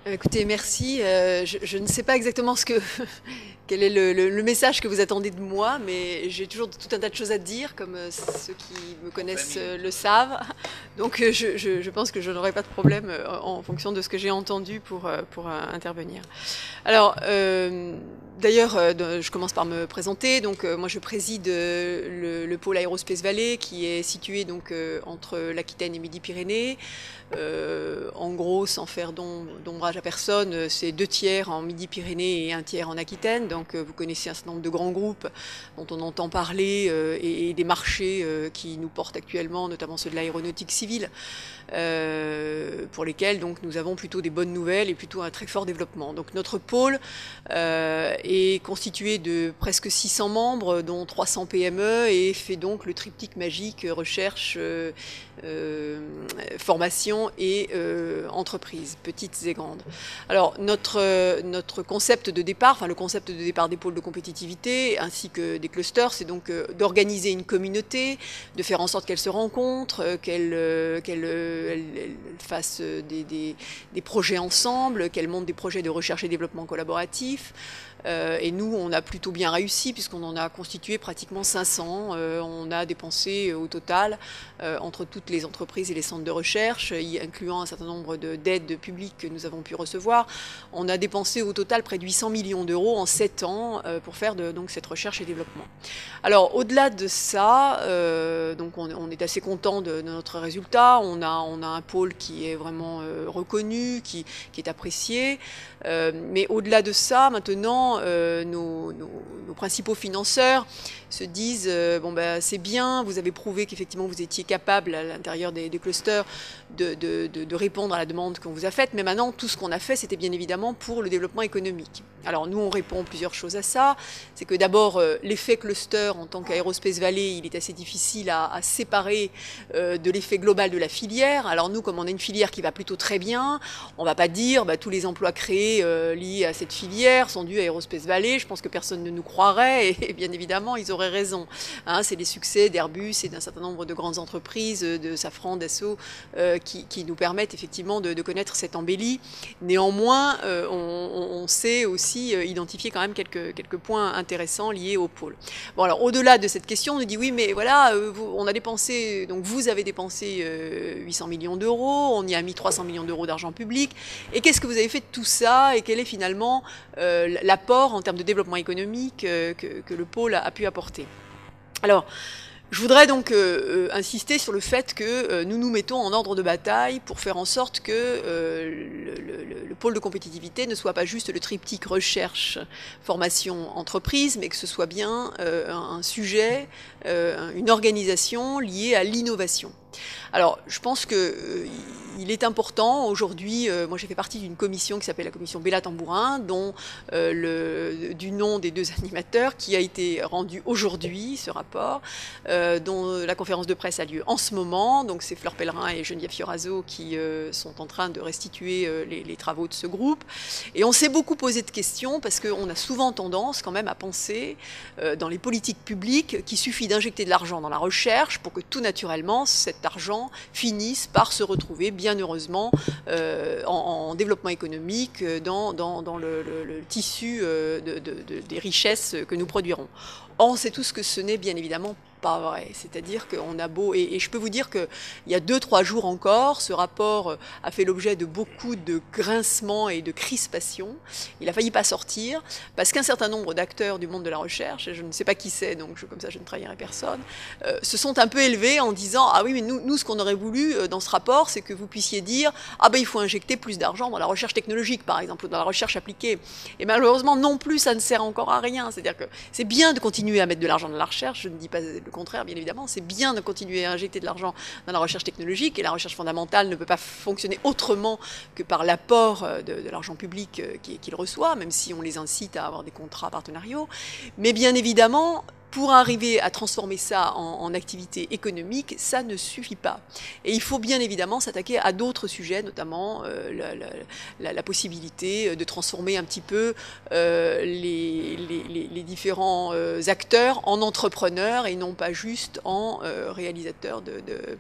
Écoutez, merci. Je ne sais pas exactement quel est le message que vous attendez de moi, mais j'ai toujours tout un tas de choses à dire, comme ceux qui me En connaissent famille. le savent. Donc je pense que je n'aurai pas de problème en fonction de ce que j'ai entendu pour intervenir. Alors, d'ailleurs, je commence par me présenter. Donc, moi, je préside le pôle Aérospace Valley, qui est situé donc entre l'Aquitaine et Midi-Pyrénées. En gros, sans faire d'ombrage à personne, c'est 2 tiers en Midi-Pyrénées et 1 tiers en Aquitaine. Donc, vous connaissez un certain nombre de grands groupes dont on entend parler et des marchés qui nous portent actuellement, notamment ceux de l'aéronautique civile, pour lesquels donc nous avons plutôt des bonnes nouvelles et plutôt un très fort développement. Donc, notre pôle est constitué de presque 600 membres, dont 300 PME, et fait donc le triptyque magique recherche, formation et entreprises, petites et grandes. Alors notre concept de départ, enfin le concept de départ des pôles de compétitivité ainsi que des clusters, c'est donc d'organiser une communauté, de faire en sorte qu'elle se rencontre, qu'elle fasse des projets ensemble, qu'elle monte des projets de recherche et développement collaboratif. Et nous, on a plutôt bien réussi puisqu'on en a constitué pratiquement 500. On a dépensé au total, entre toutes les entreprises et les centres de recherche, incluant un certain nombre d'aides publiques que nous avons pu recevoir, on a dépensé au total près de 800 millions d'euros en 7 ans pour faire donc cette recherche et développement. Alors, au-delà de ça, donc on est assez content de notre résultat. On a un pôle qui est vraiment reconnu, qui est apprécié. Mais au-delà de ça, maintenant, nos principaux financeurs se disent bon ben c'est bien, vous avez prouvé qu'effectivement vous étiez capable à l'intérieur des clusters de répondre à la demande qu'on vous a faite, mais maintenant tout ce qu'on a fait c'était bien évidemment pour le développement économique. Alors nous on répond plusieurs choses à ça, c'est que d'abord l'effet cluster en tant qu'Aérospace Valley il est assez difficile à séparer de l'effet global de la filière. Alors nous comme on a une filière qui va plutôt très bien, on va pas dire bah, tous les emplois créés liés à cette filière sont dus à Aérospace Valley, je pense que personne ne nous croirait et bien évidemment ils auraient raison. Hein, c'est les succès d'Airbus et d'un certain nombre de grandes entreprises, de Safran, Dassault, qui nous permettent effectivement de connaître cette embellie. Néanmoins, on sait aussi identifier quand même quelques points intéressants liés au pôle. Bon, alors au-delà de cette question, on nous dit oui, mais voilà, on a dépensé, donc vous avez dépensé 800 millions d'euros, on y a mis 300 millions d'euros d'argent public, et qu'est-ce que vous avez fait de tout ça, et quel est finalement l'apport en termes de développement économique que le pôle a pu apporter. Alors, je voudrais donc insister sur le fait que nous nous mettons en ordre de bataille pour faire en sorte que le pôle de compétitivité ne soit pas juste le triptyque recherche, formation, entreprise, mais que ce soit bien un sujet, une organisation liée à l'innovation. Alors, je pense qu'il est important aujourd'hui, moi j'ai fait partie d'une commission qui s'appelle la commission Béla-Tambourin, dont du nom des 2 animateurs, qui a été rendu aujourd'hui, ce rapport, dont la conférence de presse a lieu en ce moment. Donc c'est Fleur Pellerin et Geneviève Fioraso qui sont en train de restituer les travaux de ce groupe. Et on s'est beaucoup posé de questions parce qu'on a souvent tendance quand même à penser dans les politiques publiques qu'il suffit d'injecter de l'argent dans la recherche pour que tout naturellement cet argent finisse par se retrouver bien heureusement en développement économique dans le tissu des richesses que nous produirons. Or, on sait tous que ce n'est bien évidemment pas vrai. C'est-à-dire qu'on a beau... Et je peux vous dire qu'il y a 2-3 jours encore, ce rapport a fait l'objet de beaucoup de grincements et de crispations. Il a failli pas sortir, parce qu'un certain nombre d'acteurs du monde de la recherche, et je ne sais pas qui c'est, donc comme ça je ne trahirai personne, se sont un peu élevés en disant « Ah oui, mais nous ce qu'on aurait voulu dans ce rapport, c'est que vous puissiez dire « Ah ben il faut injecter plus d'argent dans la recherche technologique, par exemple, ou dans la recherche appliquée. » Et malheureusement, non plus, ça ne sert encore à rien. C'est-à-dire que c'est bien de continuer à mettre de l'argent dans la recherche, je ne dis pas le contraire, bien évidemment, c'est bien de continuer à injecter de l'argent dans la recherche technologique, et la recherche fondamentale ne peut pas fonctionner autrement que par l'apport de l'argent public qu'il reçoit, même si on les incite à avoir des contrats partenariaux. Mais bien évidemment, pour arriver à transformer ça en activité économique, ça ne suffit pas. Et il faut bien évidemment s'attaquer à d'autres sujets, notamment la possibilité de transformer un petit peu les différents acteurs en entrepreneurs et non pas juste en réalisateurs de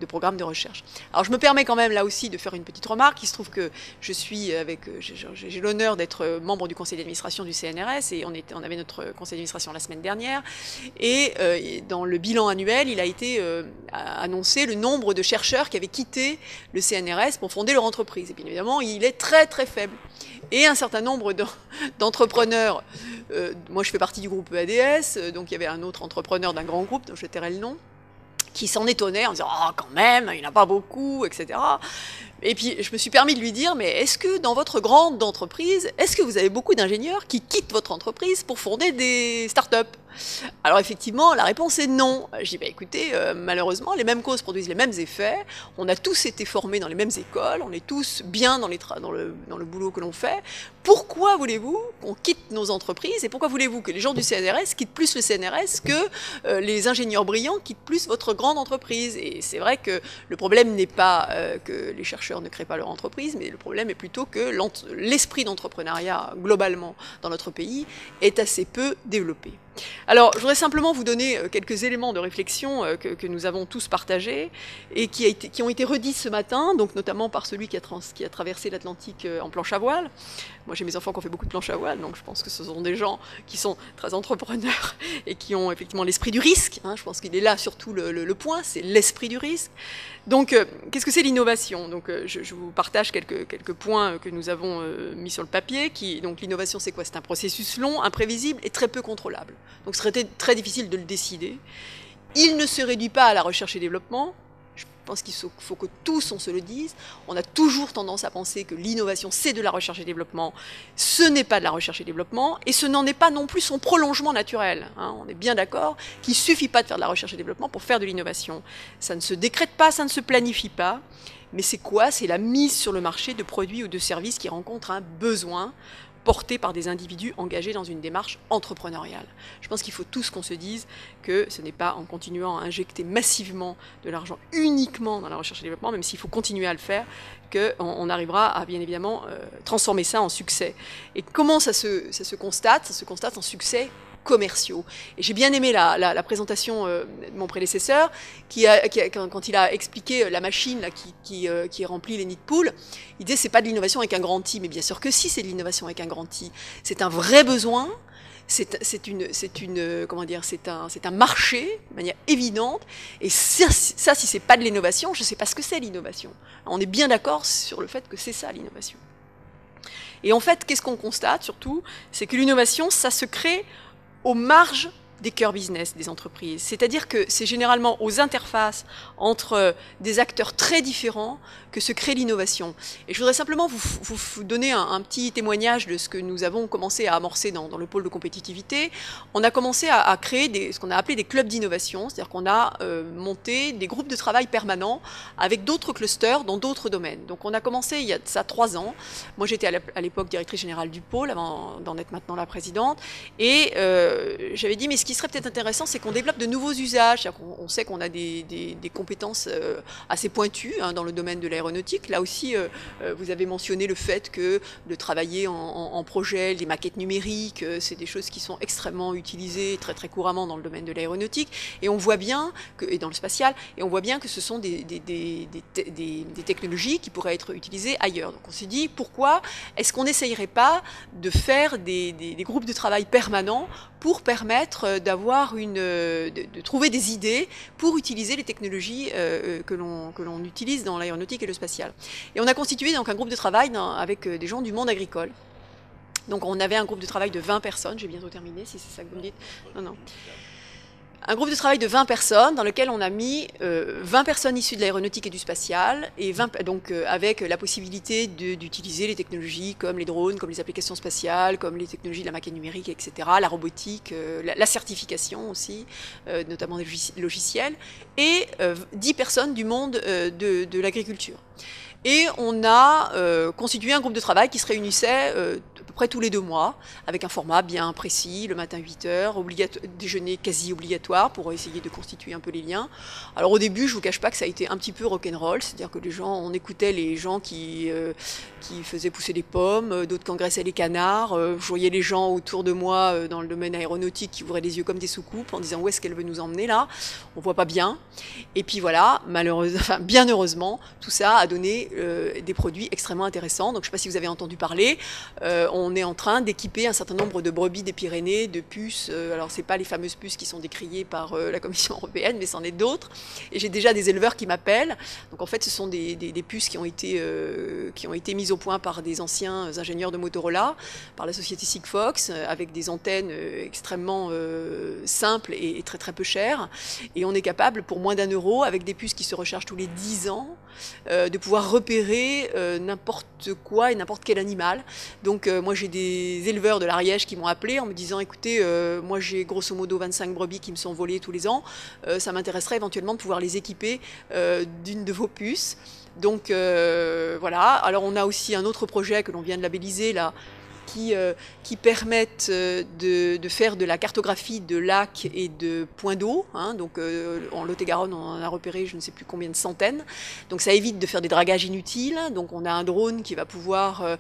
programmes de recherche. Alors je me permets quand même là aussi de faire une petite remarque. Il se trouve que je suis j'ai l'honneur d'être membre du conseil d'administration du CNRS et on avait notre conseil d'administration la semaine dernière et dans le bilan annuel, il a été annoncé le nombre de chercheurs qui avaient quitté le CNRS pour fonder leur entreprise. Et bien évidemment, il est très très faible. Et un certain nombre d'entrepreneurs, moi je fais partie du groupe EADS, donc il y avait un autre entrepreneur d'un grand groupe, dont je tairai le nom, qui s'en étonnait en disant « Ah, quand même, il n'y en a pas beaucoup, etc. » Et puis, je me suis permis de lui dire « Mais est-ce que dans votre grande entreprise, est-ce que vous avez beaucoup d'ingénieurs qui quittent votre entreprise pour fonder des startups ?» Alors effectivement, la réponse est non. Je dis, bah, écoutez, malheureusement, les mêmes causes produisent les mêmes effets. On a tous été formés dans les mêmes écoles, on est tous bien dans le boulot que l'on fait. Pourquoi voulez-vous qu'on quitte nos entreprises et pourquoi voulez-vous que les gens du CNRS quittent plus le CNRS que les ingénieurs brillants quittent plus votre grande entreprise? Et c'est vrai que le problème n'est pas que les chercheurs ne créent pas leur entreprise, mais le problème est plutôt que l'esprit d'entrepreneuriat globalement dans notre pays est assez peu développé. Alors, je voudrais simplement vous donner quelques éléments de réflexion que nous avons tous partagés et qui ont été redits ce matin, donc notamment par celui qui a traversé l'Atlantique en planche à voile. Moi, j'ai mes enfants qui ont fait beaucoup de planche à voile, donc je pense que ce sont des gens qui sont très entrepreneurs et qui ont effectivement l'esprit du risque. Hein, je pense qu'il est là surtout le point, c'est l'esprit du risque. Donc, qu'est-ce que c'est l'innovation? Donc, je vous partage quelques points que nous avons mis sur le papier. Donc, l'innovation, c'est quoi? C'est un processus long, imprévisible et très peu contrôlable. Donc, ce serait très difficile de le décider. Il ne se réduit pas à la recherche et développement. Je pense qu'il faut que tous on se le dise. On a toujours tendance à penser que l'innovation, c'est de la recherche et développement. Ce n'est pas de la recherche et développement, et ce n'en est pas non plus son prolongement naturel. Hein, on est bien d'accord qu'il ne suffit pas de faire de la recherche et développement pour faire de l'innovation. Ça ne se décrète pas, ça ne se planifie pas. Mais c'est quoi? C'est la mise sur le marché de produits ou de services qui rencontrent un besoin porté par des individus engagés dans une démarche entrepreneuriale. Je pense qu'il faut tous qu'on se dise que ce n'est pas en continuant à injecter massivement de l'argent uniquement dans la recherche et développement, même s'il faut continuer à le faire, qu'on arrivera à bien évidemment transformer ça en succès. Et comment ça se constate? Ça se constate en succès commerciaux. Et j'ai bien aimé la présentation de mon prédécesseur quand il a expliqué la machine là, qui remplit les nids de poules. Il disait c'est pas de l'innovation avec un grand I, mais bien sûr que si, c'est de l'innovation avec un grand I. C'est un vrai besoin. C'est un marché de manière évidente. Et ça si c'est pas de l'innovation, je sais pas ce que c'est l'innovation. On est bien d'accord sur le fait que c'est ça l'innovation. Et en fait, qu'est-ce qu'on constate surtout? C'est que l'innovation, ça se crée aux marges des cœurs business des entreprises. C'est-à-dire que c'est généralement aux interfaces entre des acteurs très différents que se crée l'innovation. Et je voudrais simplement vous donner un petit témoignage de ce que nous avons commencé à amorcer dans le pôle de compétitivité. On a commencé à créer ce qu'on a appelé des clubs d'innovation, c'est-à-dire qu'on a monté des groupes de travail permanents avec d'autres clusters dans d'autres domaines. Donc on a commencé il y a de ça 3 ans. Moi j'étais à l'époque directrice générale du pôle, avant d'en être maintenant la présidente, et j'avais dit mais ce qui serait peut-être intéressant, c'est qu'on développe de nouveaux usages. On sait qu'on a des compétences assez pointues hein, dans le domaine de l'aéronautique. Là aussi, vous avez mentionné le fait que de travailler en projet, les maquettes numériques, c'est des choses qui sont extrêmement utilisées très très couramment dans le domaine de l'aéronautique. Et on voit bien et dans le spatial, et on voit bien que ce sont des technologies qui pourraient être utilisées ailleurs. Donc on s'est dit pourquoi est-ce qu'on n'essayerait pas de faire des groupes de travail permanents pour permettre de trouver des idées pour utiliser les technologies que l'on utilise dans l'aéronautique et le spatial. Et on a constitué donc un groupe de travail avec des gens du monde agricole. Donc on avait un groupe de travail de 20 personnes, j'ai bientôt terminé, si c'est ça que vous me dites. Non. Un groupe de travail de 20 personnes dans lequel on a mis 20 personnes issues de l'aéronautique et du spatial, et avec la possibilité d'utiliser les technologies comme les drones, comme les applications spatiales, comme les technologies de la maquette numérique, etc., la robotique, la certification aussi, notamment des logiciels, et 10 personnes du monde de l'agriculture. Et on a constitué un groupe de travail qui se réunissait peu près tous les 2 mois, avec un format bien précis, le matin 8 heures, déjeuner quasi obligatoire pour essayer de constituer un peu les liens. Alors au début, je vous cache pas que ça a été un petit peu rock'n'roll, c'est-à-dire que on écoutait les gens qui faisaient pousser des pommes, d'autres qui engraissaient les canards. Je voyais les gens autour de moi dans le domaine aéronautique qui ouvraient les yeux comme des soucoupes en disant où est-ce qu'elle veut nous emmener là, on voit pas bien. Et puis voilà, bien heureusement, tout ça a donné des produits extrêmement intéressants. Donc je ne sais pas si vous avez entendu parler, on est en train d'équiper un certain nombre de brebis des Pyrénées, de puces. Alors c'est pas les fameuses puces qui sont décriées par la Commission européenne, mais c'en est d'autres. Et j'ai déjà des éleveurs qui m'appellent. Donc en fait, ce sont des puces qui ont été mises au point par des anciens ingénieurs de Motorola, par la société Sigfox, avec des antennes extrêmement simples et très très peu chères. Et on est capable, pour moins d'1 €, avec des puces qui se rechargent tous les 10 ans, de pouvoir repérer n'importe quoi et n'importe quel animal. Donc moi j'ai des éleveurs de l'Ariège qui m'ont appelé en me disant écoutez, moi j'ai grosso modo 25 brebis qui me sont volées tous les ans, ça m'intéresserait éventuellement de pouvoir les équiper d'une de vos puces. Donc voilà, alors on a aussi un autre projet que l'on vient de labelliser là, qui permettent de faire de la cartographie de lacs et de points d'eau. Hein, donc en Lot-et-Garonne, on en a repéré je ne sais plus combien de centaines. Donc ça évite de faire des dragages inutiles. Donc on a un drone qui va pouvoir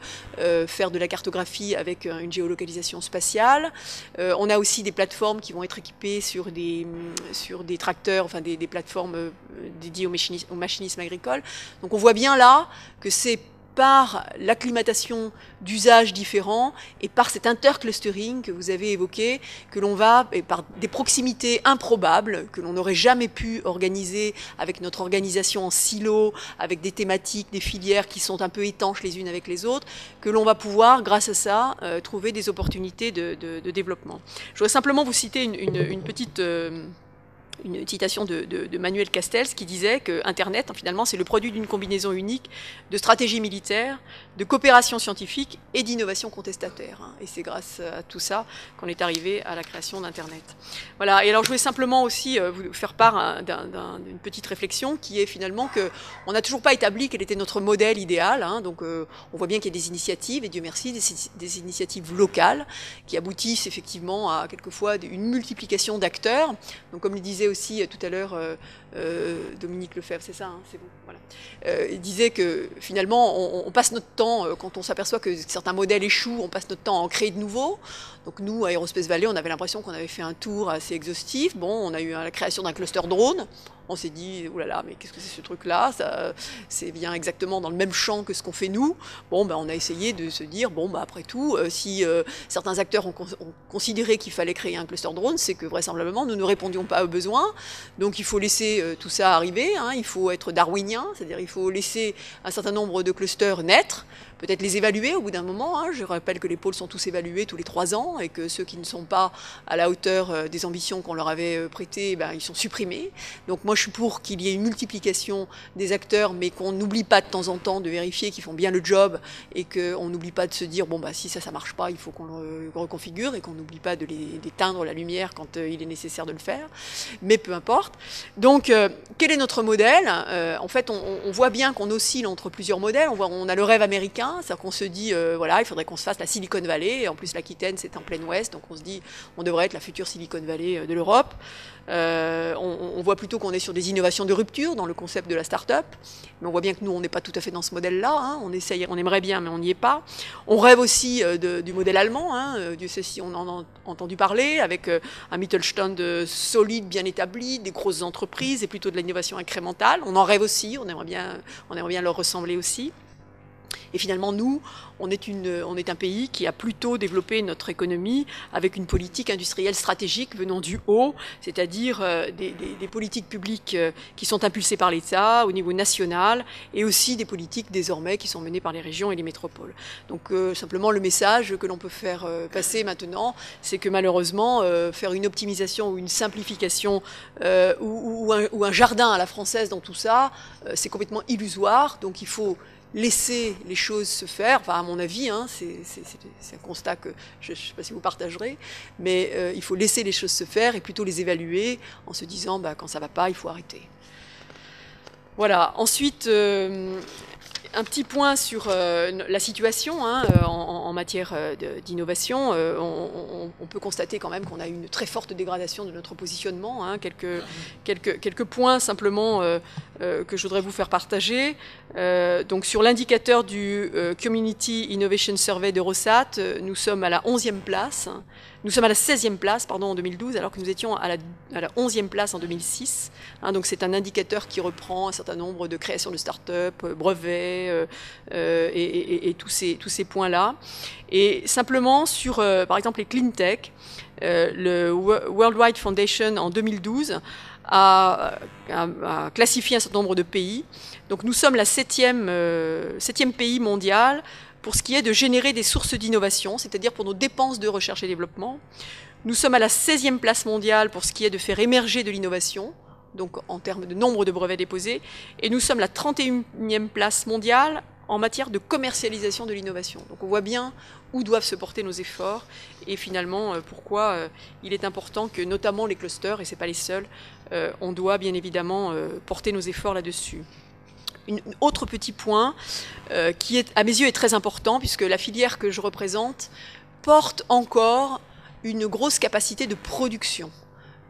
faire de la cartographie avec une géolocalisation spatiale. On a aussi des plateformes qui vont être équipées sur des tracteurs, enfin des plateformes dédiées au machinisme agricole. Donc on voit bien là que c'est par l'acclimatation d'usages différents et par cet interclustering que vous avez évoqué, que l'on va, et par des proximités improbables que l'on n'aurait jamais pu organiser avec notre organisation en silo, avec des thématiques, des filières qui sont un peu étanches les unes avec les autres, que l'on va pouvoir, grâce à ça, trouver des opportunités de développement. Je voudrais simplement vous citer une petite... une citation de Manuel Castells qui disait que Internet, finalement, c'est le produit d'une combinaison unique de stratégie militaire, de coopération scientifique et d'innovation contestataire. Et c'est grâce à tout ça qu'on est arrivé à la création d'Internet. Voilà. Et alors, je voulais simplement aussi vous faire part d'une petite réflexion qui est finalement qu'on n'a toujours pas établi quel était notre modèle idéal. Hein. Donc, on voit bien qu'il y a des initiatives, et Dieu merci, des initiatives locales qui aboutissent effectivement à quelquefois une multiplication d'acteurs. Donc, comme le disait aussi tout à l'heure Dominique Lefebvre, c'est ça, hein, c'est vous, voilà. Il disait que finalement on passe notre temps, quand on s'aperçoit que certains modèles échouent, on passe notre temps à en créer de nouveaux. Donc nous, à Aerospace Valley, on avait l'impression qu'on avait fait un tour assez exhaustif. Bon, on a eu la création d'un cluster drone. On s'est dit, oh là là, mais qu'est-ce que c'est ce truc-là? C'est bien exactement dans le même champ que ce qu'on fait nous. Bon, ben, on a essayé de se dire, bon, ben, après tout, si certains acteurs ont considéré qu'il fallait créer un cluster drone, c'est que vraisemblablement, nous ne répondions pas aux besoins. Donc il faut laisser tout ça arriver. Hein. Il faut être darwinien, c'est-à-dire il faut laisser un certain nombre de clusters naître, peut-être les évaluer au bout d'un moment. Hein. Je rappelle que les pôles sont tous évalués tous les 3 ans et que ceux qui ne sont pas à la hauteur des ambitions qu'on leur avait prêtées, ben, ils sont supprimés. Donc moi, je suis pour qu'il y ait une multiplication des acteurs, mais qu'on n'oublie pas de temps en temps de vérifier qu'ils font bien le job et qu'on n'oublie pas de se dire, bon, bah, si ça marche pas, il faut qu'on le reconfigure et qu'on n'oublie pas d'éteindre la lumière quand il est nécessaire de le faire. Mais peu importe. Donc, quel est notre modèle? En fait, on voit bien qu'on oscille entre plusieurs modèles. On a le rêve américain, c'est-à-dire qu'on se dit, voilà, il faudrait qu'on se fasse la Silicon Valley. Et en plus, l'Aquitaine, c'est en plein ouest, donc on se dit, on devrait être la future Silicon Valley de l'Europe. On voit plutôt qu'on est sur des innovations de rupture dans le concept de la start-up, mais on voit bien que nous, on n'est pas tout à fait dans ce modèle-là. Hein. On aimerait bien, mais on n'y est pas. On rêve aussi du modèle allemand. Hein. Dieu sait si on en a entendu parler, avec un Mittelstand solide, bien établi, des grosses entreprises et plutôt de l'innovation incrémentale. On en rêve aussi, on aimerait bien leur ressembler aussi. Et finalement, nous, on est un pays qui a plutôt développé notre économie avec une politique industrielle stratégique venant du haut, c'est-à-dire des politiques publiques qui sont impulsées par l'État au niveau national et aussi des politiques désormais qui sont menées par les régions et les métropoles. Donc simplement le message que l'on peut faire passer maintenant, c'est que malheureusement, faire une optimisation ou une simplification ou un jardin à la française dans tout ça, c'est complètement illusoire. Donc il faut laisser les choses se faire, enfin à mon avis, hein, c'est un constat que je ne sais pas si vous partagerez, mais il faut laisser les choses se faire et plutôt les évaluer en se disant bah, quand ça ne va pas, il faut arrêter. Voilà, ensuite, un petit point sur la situation en matière d'innovation. On peut constater quand même qu'on a une très forte dégradation de notre positionnement. Quelques points simplement que je voudrais vous faire partager. Donc sur l'indicateur du Community Innovation Survey d'Eurostat, nous sommes à la 11e place. Nous sommes à la 16e place en 2012, alors que nous étions à la 11e place en 2006. Donc c'est un indicateur qui reprend un certain nombre de créations de start-up, brevets et tous ces points-là. Et simplement sur, par exemple, les clean tech, le World Wide Foundation en 2012 a classifié un certain nombre de pays. Donc nous sommes la 7e pays mondial pour ce qui est de générer des sources d'innovation, c'est-à-dire pour nos dépenses de recherche et développement. Nous sommes à la 16e place mondiale pour ce qui est de faire émerger de l'innovation, donc en termes de nombre de brevets déposés, et nous sommes la 31e place mondiale en matière de commercialisation de l'innovation. Donc on voit bien où doivent se porter nos efforts et finalement pourquoi il est important que notamment les clusters, et ce n'est pas les seuls, on doit bien évidemment porter nos efforts là-dessus. Un autre petit point qui est, à mes yeux, est très important, puisque la filière que je représente porte encore une grosse capacité de production.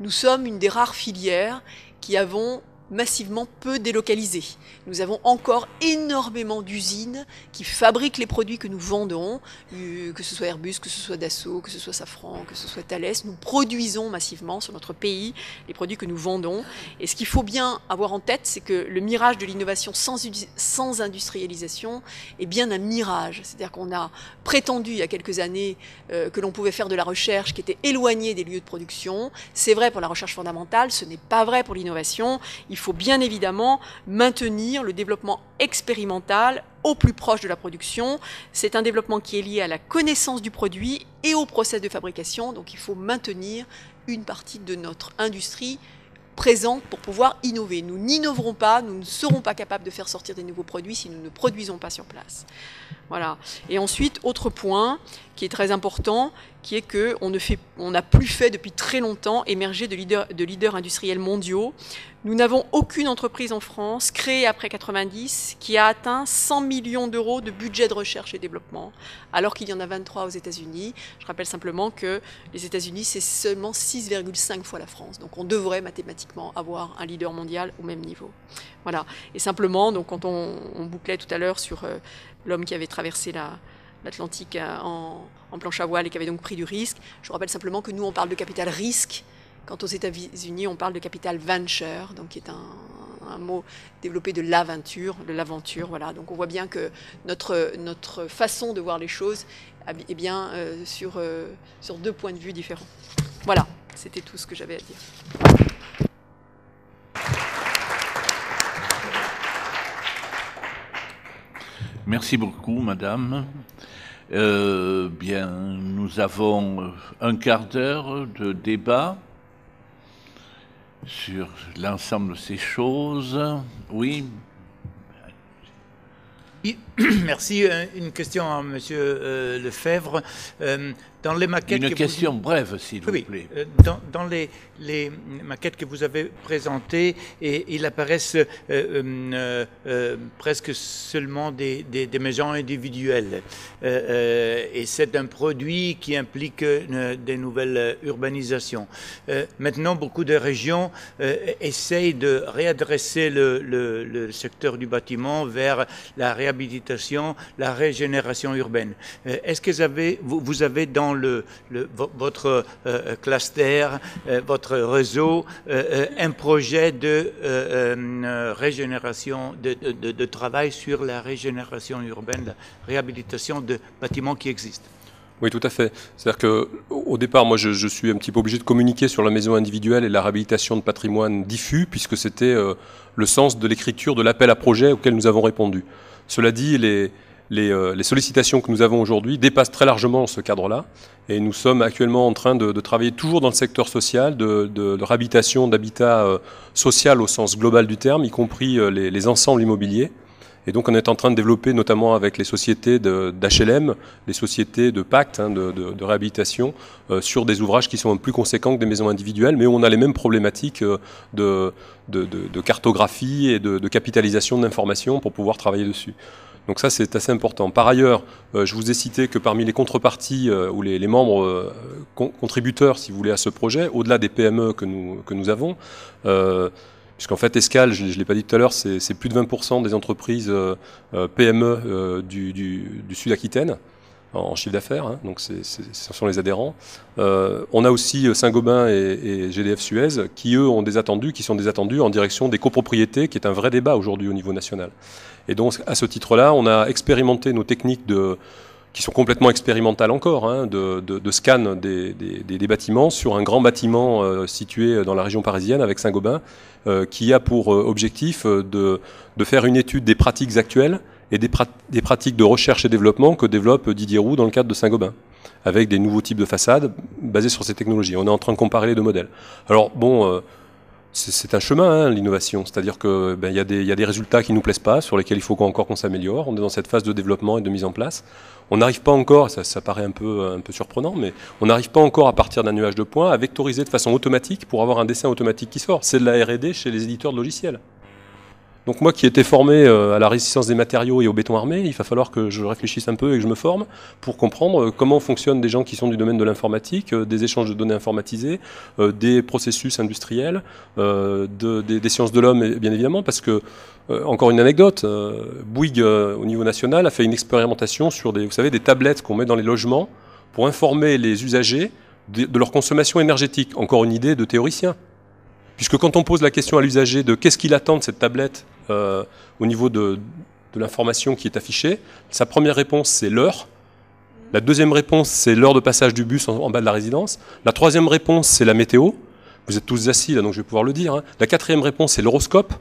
Nous sommes une des rares filières qui avons massivement peu délocalisé. Nous avons encore énormément d'usines qui fabriquent les produits que nous vendons, que ce soit Airbus, que ce soit Dassault, que ce soit Safran, que ce soit Thales. Nous produisons massivement sur notre pays les produits que nous vendons. Et ce qu'il faut bien avoir en tête, c'est que le mirage de l'innovation sans industrialisation est bien un mirage. C'est-à-dire qu'on a prétendu il y a quelques années que l'on pouvait faire de la recherche qui était éloignée des lieux de production. C'est vrai pour la recherche fondamentale, ce n'est pas vrai pour l'innovation. Il faut bien évidemment maintenir le développement expérimental au plus proche de la production. C'est un développement qui est lié à la connaissance du produit et au process de fabrication. Donc il faut maintenir une partie de notre industrie présente pour pouvoir innover. Nous n'innoverons pas, nous ne serons pas capables de faire sortir des nouveaux produits si nous ne produisons pas sur place. Voilà. Et ensuite, autre point qui est très important, qui est qu'on n'a plus fait depuis très longtemps émerger de leaders industriels mondiaux. Nous n'avons aucune entreprise en France créée après 90 qui a atteint 100 millions d'euros de budget de recherche et développement, alors qu'il y en a 23 aux États-Unis. Je rappelle simplement que les États-Unis, c'est seulement 6,5 fois la France. Donc on devrait mathématiquement avoir un leader mondial au même niveau. Voilà. Et simplement, donc, quand on bouclait tout à l'heure sur l'homme qui avait traversé l'Atlantique en planche à voile et qui avait donc pris du risque, je rappelle simplement que nous, on parle de capital risque. Quant aux États-Unis, on parle de capital venture, donc qui est un mot développé de l'aventure, voilà. Donc on voit bien que notre façon de voir les choses est bien sur 2 points de vue différents. Voilà, c'était tout ce que j'avais à dire. Merci beaucoup, madame. Bien, nous avons un quart d'heure de débat sur l'ensemble de ces choses. Oui. Merci. Une question à Monsieur Lefebvre. Dans les maquettes Une question brève, s'il vous plaît. Dans les maquettes que vous avez présentées, il apparaissent presque seulement des maisons individuelles. Et c'est un produit qui implique des nouvelles urbanisations. Maintenant, beaucoup de régions essayent de réadresser le secteur du bâtiment vers la réhabilitation, la régénération urbaine. Est-ce que vous avez dans votre cluster, votre réseau, un projet de régénération, de travail sur la régénération urbaine, la réhabilitation de bâtiments qui existent? Oui, tout à fait. C'est-à-dire qu'au départ, moi, je suis un petit peu obligé de communiquer sur la maison individuelle et la réhabilitation de patrimoine diffus, puisque c'était le sens de l'écriture de l'appel à projet auquel nous avons répondu. Cela dit, les sollicitations que nous avons aujourd'hui dépassent très largement ce cadre-là. Et nous sommes actuellement en train de travailler toujours dans le secteur social, de réhabilitation, d'habitat social au sens global du terme, y compris les ensembles immobiliers. Et donc on est en train de développer, notamment avec les sociétés d'HLM, les sociétés de pacte, de réhabilitation, sur des ouvrages qui sont plus conséquents que des maisons individuelles, mais où on a les mêmes problématiques de cartographie et de capitalisation d'informations pour pouvoir travailler dessus. Donc ça, c'est assez important. Par ailleurs, je vous ai cité que parmi les contreparties ou les membres contributeurs, si vous voulez, à ce projet, au-delà des PME que nous avons, puisqu'en fait, Escale, je ne l'ai pas dit tout à l'heure, c'est plus de 20% des entreprises PME du Sud-Aquitaine en chiffre d'affaires, hein, donc ce sont les adhérents. On a aussi Saint-Gobain et GDF Suez qui, eux, sont des attendus en direction des copropriétés, qui est un vrai débat aujourd'hui au niveau national. Et donc, à ce titre-là, on a expérimenté nos techniques qui sont complètement expérimentales encore, hein, de scan des bâtiments sur un grand bâtiment situé dans la région parisienne avec Saint-Gobain, qui a pour objectif de faire une étude des pratiques actuelles et des pratiques de recherche et développement que développe Didier Roux dans le cadre de Saint-Gobain, avec des nouveaux types de façades basés sur ces technologies. On est en train de comparer les deux modèles. Alors bon, c'est un chemin, hein, l'innovation, c'est-à-dire qu'il y a des résultats qui ne nous plaisent pas, sur lesquels il faut encore qu'on s'améliore. On est dans cette phase de développement et de mise en place. On n'arrive pas encore, ça paraît un peu surprenant, mais on n'arrive pas encore à partir d'un nuage de points à vectoriser de façon automatique pour avoir un dessin automatique qui sort. C'est de la R&D chez les éditeurs de logiciels. Donc moi qui étais formé à la résistance des matériaux et au béton armé, il va falloir que je réfléchisse un peu et que je me forme pour comprendre comment fonctionnent des gens qui sont du domaine de l'informatique, des échanges de données informatisés, des processus industriels, des sciences de l'homme, bien évidemment, parce que, encore une anecdote, Bouygues, au niveau national, a fait une expérimentation sur des tablettes qu'on met dans les logements pour informer les usagers de leur consommation énergétique. Encore une idée de théoricien. Puisque quand on pose la question à l'usager de qu'est-ce qu'il attend de cette tablette au niveau de l'information qui est affichée, sa première réponse c'est l'heure, la deuxième réponse c'est l'heure de passage du bus en bas de la résidence, la troisième réponse c'est la météo, vous êtes tous assis là donc je vais pouvoir le dire, hein. La quatrième réponse c'est l'horoscope,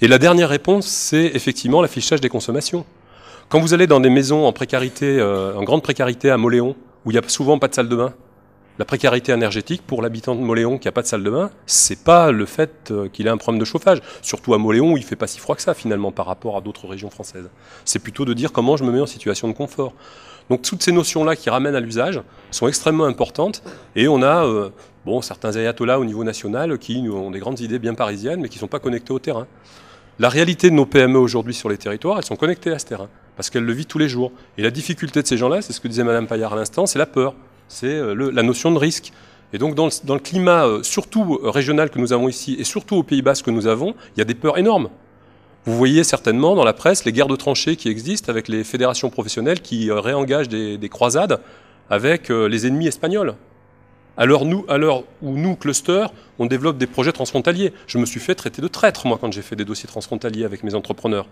et la dernière réponse c'est effectivement l'affichage des consommations. Quand vous allez dans des maisons en précarité, en grande précarité à Mauléon, où il n'y a souvent pas de salle de bain, la précarité énergétique pour l'habitant de Mauléon qui n'a pas de salle de bain, c'est pas le fait qu'il ait un problème de chauffage. Surtout à Mauléon où il fait pas si froid que ça finalement par rapport à d'autres régions françaises. C'est plutôt de dire comment je me mets en situation de confort. Donc toutes ces notions-là qui ramènent à l'usage sont extrêmement importantes et on a certains ayatollahs au niveau national qui ont des grandes idées bien parisiennes mais qui ne sont pas connectés au terrain. La réalité de nos PME aujourd'hui sur les territoires, elles sont connectées à ce terrain parce qu'elles le vivent tous les jours. Et la difficulté de ces gens-là, c'est ce que disait Madame Paillard à l'instant, c'est la peur. C'est la notion de risque. Et donc dans le climat surtout régional que nous avons ici et surtout aux Pays-Bas que nous avons, il y a des peurs énormes. Vous voyez certainement dans la presse les guerres de tranchées qui existent avec les fédérations professionnelles qui réengagent des croisades avec les ennemis espagnols. À l'heure où nous, Cluster, on développe des projets transfrontaliers. Je me suis fait traiter de traître, moi, quand j'ai fait des dossiers transfrontaliers avec mes entrepreneurs.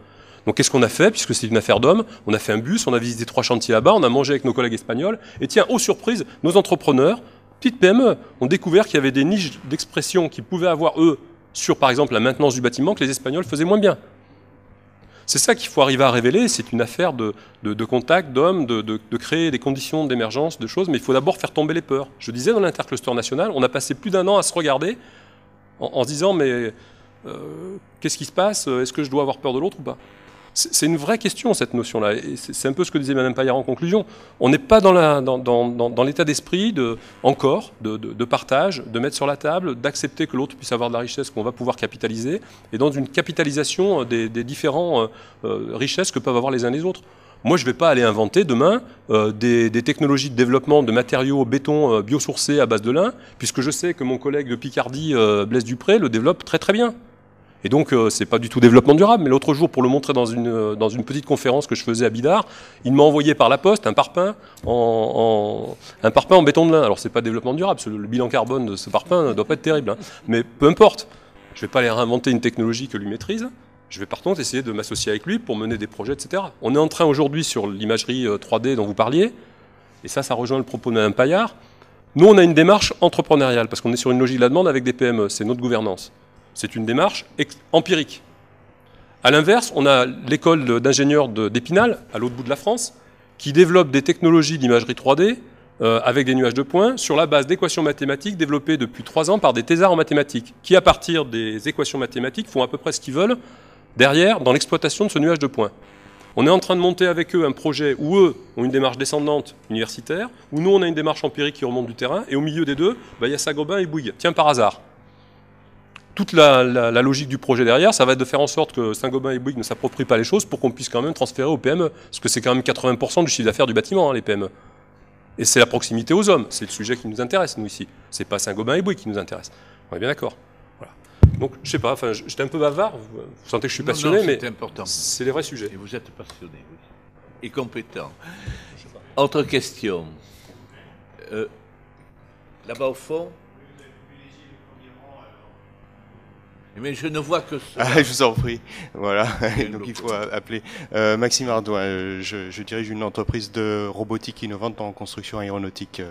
Donc qu'est-ce qu'on a fait, puisque c'est une affaire d'hommes? On a fait un bus, on a visité 3 chantiers là-bas, on a mangé avec nos collègues espagnols, et tiens, aux surprises, nos entrepreneurs, petites PME, ont découvert qu'il y avait des niches d'expression qu'ils pouvaient avoir, eux, sur par exemple la maintenance du bâtiment, que les Espagnols faisaient moins bien. C'est ça qu'il faut arriver à révéler, c'est une affaire de contact, d'hommes, de créer des conditions d'émergence, de choses, mais il faut d'abord faire tomber les peurs. Je disais dans l'intercluster national, on a passé plus d'1 an à se regarder, en se disant, mais qu'est-ce qui se passe? Est-ce que je dois avoir peur de l'autre ou pas? C'est une vraie question, cette notion-là. C'est un peu ce que disait Mme Paillard en conclusion. On n'est pas dans l'état d'esprit de partage, de mettre sur la table, d'accepter que l'autre puisse avoir de la richesse qu'on va pouvoir capitaliser, et dans une capitalisation des différentes richesses que peuvent avoir les uns les autres. Moi, je ne vais pas aller inventer demain des technologies de développement de matériaux béton biosourcés à base de lin, puisque je sais que mon collègue de Picardie, Blaise Dupré, le développe très très bien. Et donc, ce n'est pas du tout développement durable. Mais l'autre jour, pour le montrer dans une petite conférence que je faisais à Bidart, il m'a envoyé par la poste un parpaing en béton de lin. Alors, ce n'est pas développement durable. Le bilan carbone de ce parpaing ne doit pas être terrible. Hein. Mais peu importe. Je ne vais pas aller réinventer une technologie que lui maîtrise. Je vais par contre essayer de m'associer avec lui pour mener des projets, etc. On est en train aujourd'hui sur l'imagerie 3D dont vous parliez. Et ça rejoint le propos de Mme Paillard. Nous, on a une démarche entrepreneuriale parce qu'on est sur une logique de la demande avec des PME. C'est notre gouvernance. C'est une démarche empirique. A l'inverse, on a l'école d'ingénieurs d'Épinal, à l'autre bout de la France, qui développe des technologies d'imagerie 3D avec des nuages de points sur la base d'équations mathématiques développées depuis 3 ans par des thésards en mathématiques, qui à partir des équations mathématiques font à peu près ce qu'ils veulent derrière dans l'exploitation de ce nuage de points. On est en train de monter avec eux un projet où eux ont une démarche descendante universitaire, où nous on a une démarche empirique qui remonte du terrain, et au milieu des deux, il y a Saint-Gobain et Bouygues. Tiens, par hasard. toute la logique du projet derrière, ça va être de faire en sorte que Saint-Gobain et Bouygues ne s'approprient pas les choses pour qu'on puisse quand même transférer aux PME. Parce que c'est quand même 80% du chiffre d'affaires du bâtiment, hein, les PME. Et c'est la proximité aux hommes. C'est le sujet qui nous intéresse, nous, ici. C'est pas Saint-Gobain et Bouygues qui nous intéresse. On est bien d'accord. Voilà. Donc, je sais pas, enfin, j'étais un peu bavard. Vous sentez que je suis passionné, mais c'est les vrais sujets. Et vous êtes passionné, oui. Et compétent. Autre question. Là-bas au fond. Mais je ne vois que ça. Ah, je vous en prie. Voilà. Donc il faut appeler Maxime Ardouin. Je dirige une entreprise de robotique innovante en construction aéronautique.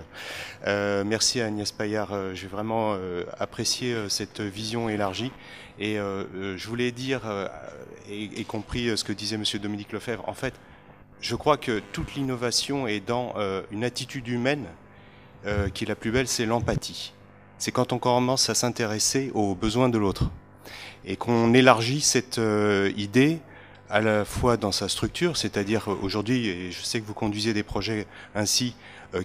Merci à Agnès Paillard. J'ai vraiment apprécié cette vision élargie. Et je voulais dire, et compris ce que disait Monsieur Dominique Lefebvre, en fait, je crois que toute l'innovation est dans une attitude humaine qui est la plus belle, c'est l'empathie. C'est quand on commence à s'intéresser aux besoins de l'autre. Et qu'on élargit cette idée à la fois dans sa structure, c'est-à-dire aujourd'hui, et je sais que vous conduisez des projets ainsi,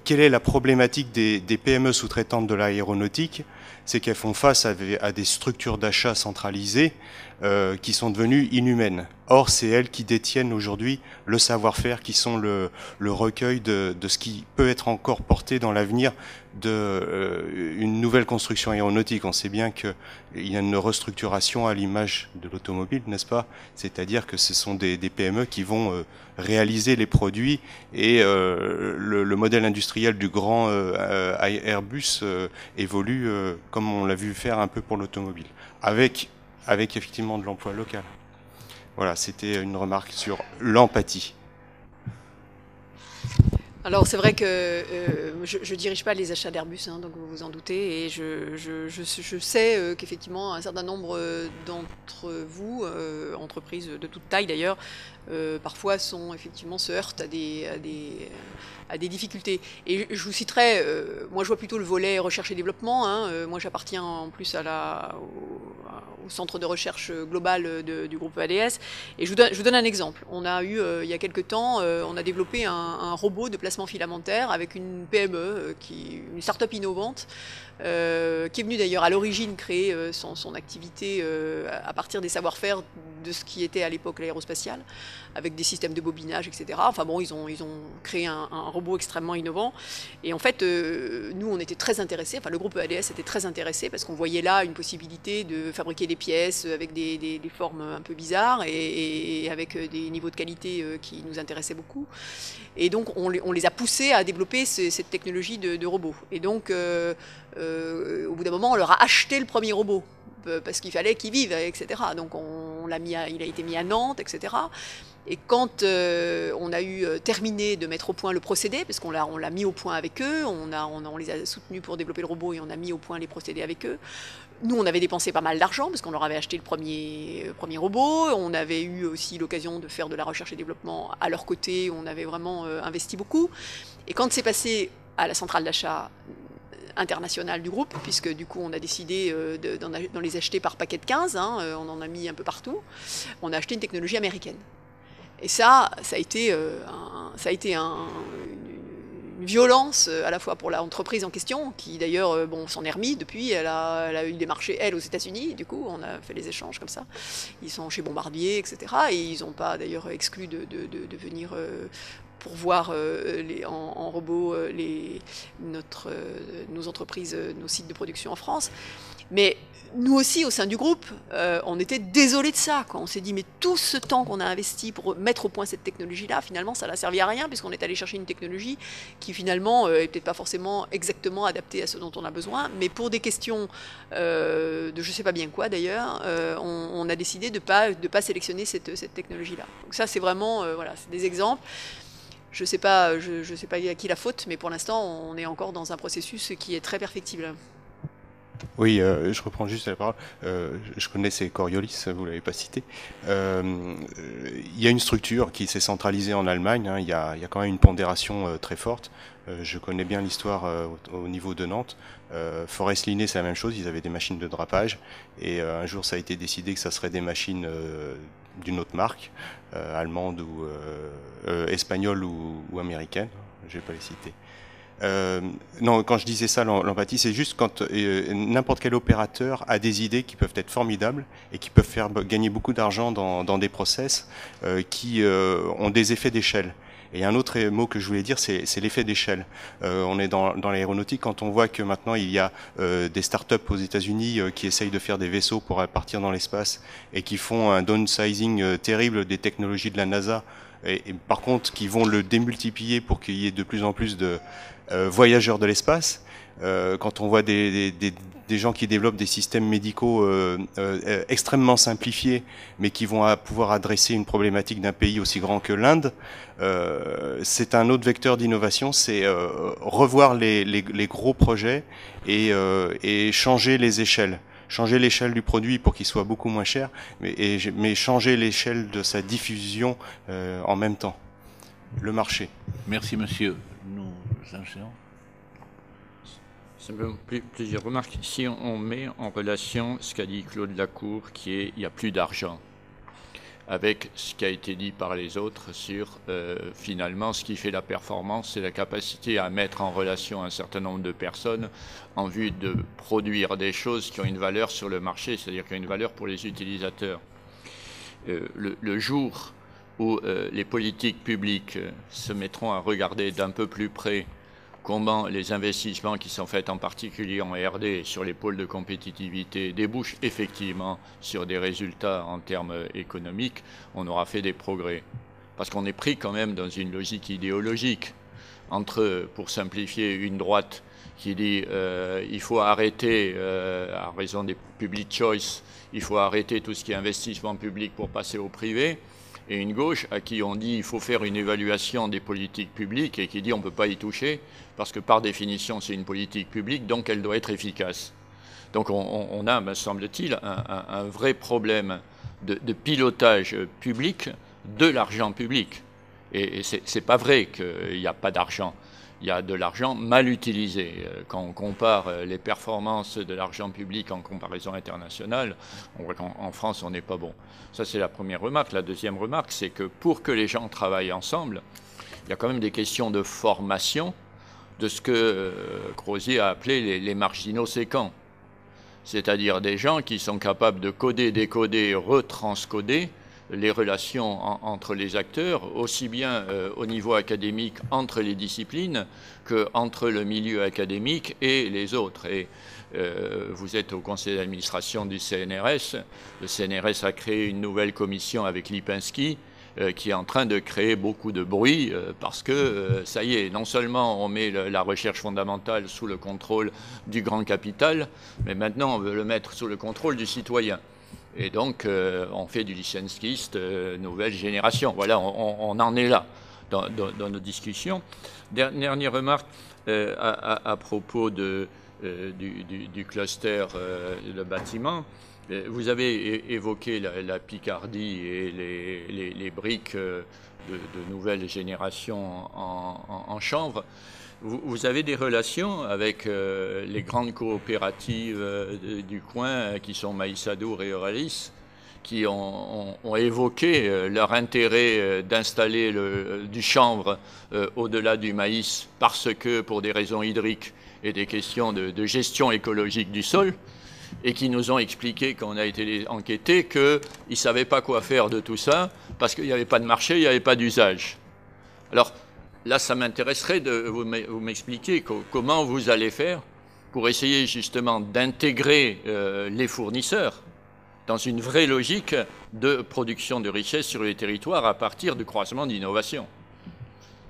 quelle est la problématique des PME sous-traitantes de l'aéronautique? C'est qu'elles font face à des structures d'achat centralisées qui sont devenues inhumaines. Or, c'est elles qui détiennent aujourd'hui le savoir-faire, qui sont le recueil de ce qui peut être encore porté dans l'avenir une nouvelle construction aéronautique. On sait bien qu'il y a une restructuration à l'image de l'automobile, n'est-ce pas? C'est-à-dire que ce sont des PME qui vont réaliser les produits et le modèle industriel du grand Airbus évolue comme on l'a vu faire un peu pour l'automobile, avec effectivement de l'emploi local. Voilà, c'était une remarque sur l'empathie. Alors c'est vrai que je dirige pas les achats d'Airbus, hein, donc vous vous en doutez, et je sais qu'effectivement un certain nombre d'entre vous, entreprises de toute taille d'ailleurs, parfois se heurtent à des difficultés. Et je vous citerai, moi je vois plutôt le volet recherche et développement, hein, moi j'appartiens en plus au centre de recherche global du groupe ADS, et je vous donne un exemple. On a eu, il y a quelque temps, on a développé un robot de placement filamentaire avec une PME, une start-up innovante, qui est venue d'ailleurs à l'origine créer son activité à partir des savoir-faire de ce qui était à l'époque l'aérospatiale, avec des systèmes de bobinage, etc. Enfin bon, ils ont créé un robot extrêmement innovant. Et en fait, nous, on était très intéressés, enfin le groupe ADS était très intéressé, parce qu'on voyait là une possibilité de fabriquer des pièces avec des formes un peu bizarres et avec des niveaux de qualité qui nous intéressaient beaucoup. Et donc, on les a poussés à développer cette technologie de robot. Et donc, au bout d'un moment, on leur a acheté le premier robot, parce qu'il fallait qu'ils vivent, etc. Donc il a été mis à Nantes, etc. Et quand on a eu terminé de mettre au point le procédé, parce qu'on l'a mis au point avec eux, on les a soutenus pour développer le robot et on a mis au point les procédés avec eux. Nous, on avait dépensé pas mal d'argent parce qu'on leur avait acheté le premier robot. On avait eu aussi l'occasion de faire de la recherche et développement à leur côté. On avait vraiment investi beaucoup. Et quand c'est passé à la centrale d'achat internationale du groupe, puisque du coup on a décidé d'en les acheter par paquet de 15, hein, on en a mis un peu partout, on a acheté une technologie américaine. Et ça a été une violence à la fois pour l'entreprise en question, qui d'ailleurs s'en est remis depuis, elle a eu des marchés, elle, aux États-Unis, du coup on a fait les échanges comme ça. Ils sont chez Bombardier, etc. Et ils n'ont pas d'ailleurs exclu de venir pourvoir en robot nos entreprises, nos sites de production en France. Mais nous aussi, au sein du groupe, on était désolés de ça, quoi. On s'est dit, mais tout ce temps qu'on a investi pour mettre au point cette technologie-là, finalement, ça n'a servi à rien, puisqu'on est allé chercher une technologie qui, finalement, n'est peut-être pas forcément exactement adaptée à ce dont on a besoin, mais pour des questions de je ne sais pas bien quoi, d'ailleurs, on a décidé de pas sélectionner cette technologie-là. Donc ça, c'est vraiment, voilà, c'est des exemples. Je sais pas à qui la faute, mais pour l'instant, on est encore dans un processus qui est très perfectible. Oui, je reprends juste la parole. Je connaissais Coriolis, vous l'avez pas cité. Il y a une structure qui s'est centralisée en Allemagne, hein. Il y a quand même une pondération très forte. Je connais bien l'histoire au niveau de Nantes. Forest Linné, c'est la même chose, ils avaient des machines de drapage. Et un jour, ça a été décidé que ça serait des machines d'une autre marque, allemande ou espagnole ou américaine, je vais pas les citer. Non, quand je disais ça, l'empathie, c'est juste quand n'importe quel opérateur a des idées qui peuvent être formidables et qui peuvent faire gagner beaucoup d'argent dans des process qui ont des effets d'échelle. Et un autre mot que je voulais dire, c'est l'effet d'échelle. On est dans l'aéronautique, quand on voit que maintenant il y a des startups aux États-Unis qui essayent de faire des vaisseaux pour partir dans l'espace et qui font un downsizing terrible des technologies de la NASA, et par contre qui vont le démultiplier pour qu'il y ait de plus en plus de voyageurs de l'espace. Quand on voit des gens qui développent des systèmes médicaux extrêmement simplifiés, mais qui vont pouvoir adresser une problématique d'un pays aussi grand que l'Inde, c'est un autre vecteur d'innovation, c'est revoir les gros projets et changer les échelles. Changer l'échelle du produit pour qu'il soit beaucoup moins cher, mais changer l'échelle de sa diffusion en même temps. Le marché. Merci, monsieur. Nous enchaînons. Simplement plusieurs remarques. Si on met en relation ce qu'a dit Claude Lacour, qui est il n'y a plus d'argent, avec ce qui a été dit par les autres sur finalement ce qui fait la performance, c'est la capacité à mettre en relation un certain nombre de personnes en vue de produire des choses qui ont une valeur sur le marché, c'est-à-dire qui ont une valeur pour les utilisateurs. Le jour où les politiques publiques se mettront à regarder d'un peu plus près comment les investissements qui sont faits en particulier en R&D sur les pôles de compétitivité débouchent effectivement sur des résultats en termes économiques, on aura fait des progrès. Parce qu'on est pris quand même dans une logique idéologique entre, pour simplifier, une droite qui dit il faut arrêter, à raison des public choice, il faut arrêter tout ce qui est investissement public pour passer au privé, et une gauche à qui on dit il faut faire une évaluation des politiques publiques et qui dit on ne peut pas y toucher parce que par définition c'est une politique publique donc elle doit être efficace. Donc on a, me semble-t-il, un vrai problème de pilotage public de l'argent public. Et c'est pas vrai qu'il n'y a pas d'argent. Il y a de l'argent mal utilisé. Quand on compare les performances de l'argent public en comparaison internationale, on voit qu'en France, on n'est pas bon. Ça, c'est la première remarque. La deuxième remarque, c'est que pour que les gens travaillent ensemble, il y a quand même des questions de formation de ce que Crozier a appelé les marginaux séquents. C'est-à-dire des gens qui sont capables de coder, décoder, retranscoder les relations entre les acteurs, aussi bien au niveau académique entre les disciplines qu'entre le milieu académique et les autres. Et vous êtes au conseil d'administration du CNRS. Le CNRS a créé une nouvelle commission avec Lipinski qui est en train de créer beaucoup de bruit parce que, ça y est, non seulement on met la recherche fondamentale sous le contrôle du grand capital, mais maintenant on veut le mettre sous le contrôle du citoyen. Et donc, on fait du licentiiste nouvelle génération. Voilà, on en est là dans nos discussions. Dernière remarque à propos du cluster de bâtiments. Vous avez évoqué la Picardie et les briques de nouvelle génération en chanvre. Vous avez des relations avec les grandes coopératives du coin qui sont Maïsadour et Euralis, qui ont évoqué leur intérêt d'installer du chanvre au-delà du maïs parce que pour des raisons hydriques et des questions de gestion écologique du sol, et qui nous ont expliqué, quand on a été enquêtés, qu'ils ne savaient pas quoi faire de tout ça parce qu'il n'y avait pas de marché, il n'y avait pas d'usage. Alors, là, ça m'intéresserait de vous m'expliquer comment vous allez faire pour essayer justement d'intégrer les fournisseurs dans une vraie logique de production de richesse sur les territoires à partir du croisement d'innovation.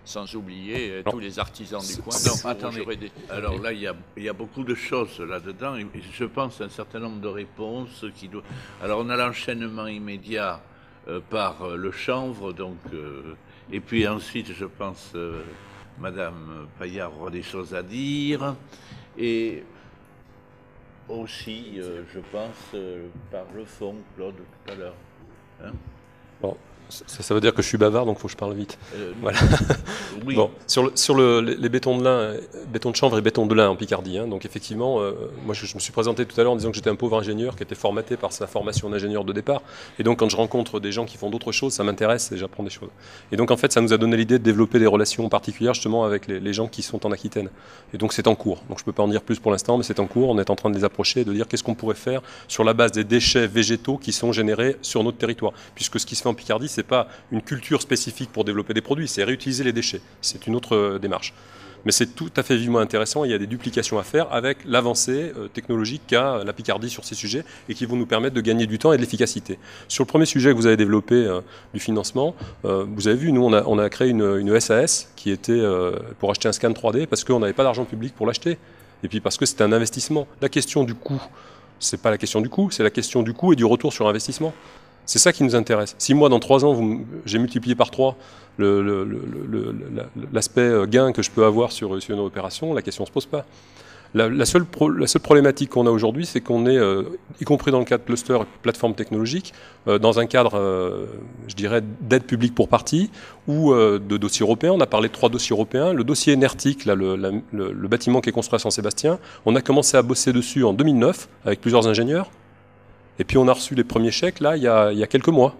Sans oublier tous les artisans du coin. Non, attendez. Alors là, il y a beaucoup de choses là-dedans. Et je pense à un certain nombre de réponses qui doivent... Alors, on a l'enchaînement immédiat par le chanvre, donc... Et puis ensuite, je pense, Madame Paillard aura des choses à dire. Et aussi, je pense, par le fond, Claude, tout à l'heure. Hein? Bon. Ça veut dire que je suis bavard, donc il faut que je parle vite. Voilà. Oui. Bon, sur les bétons de lin, béton de chanvre et béton de lin en Picardie. Hein, donc effectivement, moi je me suis présenté tout à l'heure en disant que j'étais un pauvre ingénieur qui était formaté par sa formation d'ingénieur de départ. Et donc quand je rencontre des gens qui font d'autres choses, ça m'intéresse et j'apprends des choses. Et donc en fait, ça nous a donné l'idée de développer des relations particulières justement avec les gens qui sont en Aquitaine. Et donc c'est en cours. Donc je ne peux pas en dire plus pour l'instant, mais c'est en cours. On est en train de les approcher et de dire qu'est-ce qu'on pourrait faire sur la base des déchets végétaux qui sont générés sur notre territoire. Puisque ce qui se fait en Picardie, c'est pas une culture spécifique pour développer des produits, c'est réutiliser les déchets. C'est une autre démarche. Mais c'est tout à fait vivement intéressant. Il y a des duplications à faire avec l'avancée technologique qu'a la Picardie sur ces sujets et qui vont nous permettre de gagner du temps et de l'efficacité. Sur le premier sujet que vous avez développé du financement, vous avez vu, nous, on a créé une SAS qui était pour acheter un scan 3D parce qu'on n'avait pas d'argent public pour l'acheter. Et puis parce que c'était un investissement. La question du coût, c'est pas la question du coût, c'est la question du coût et du retour sur investissement. C'est ça qui nous intéresse. Si moi, dans 3 ans, j'ai multiplié par 3 l'aspect gain que je peux avoir sur une opération, la question ne se pose pas. La seule problématique qu'on a aujourd'hui, c'est qu'on est, y compris dans le cadre cluster plateforme technologique, dans un cadre, je dirais, d'aide publique pour partie ou de dossiers européens. On a parlé de 3 dossiers européens. Le dossier Enertic, là, le bâtiment qui est construit à Saint-Sébastien, on a commencé à bosser dessus en 2009 avec plusieurs ingénieurs. Et puis on a reçu les premiers chèques là il y a quelques mois.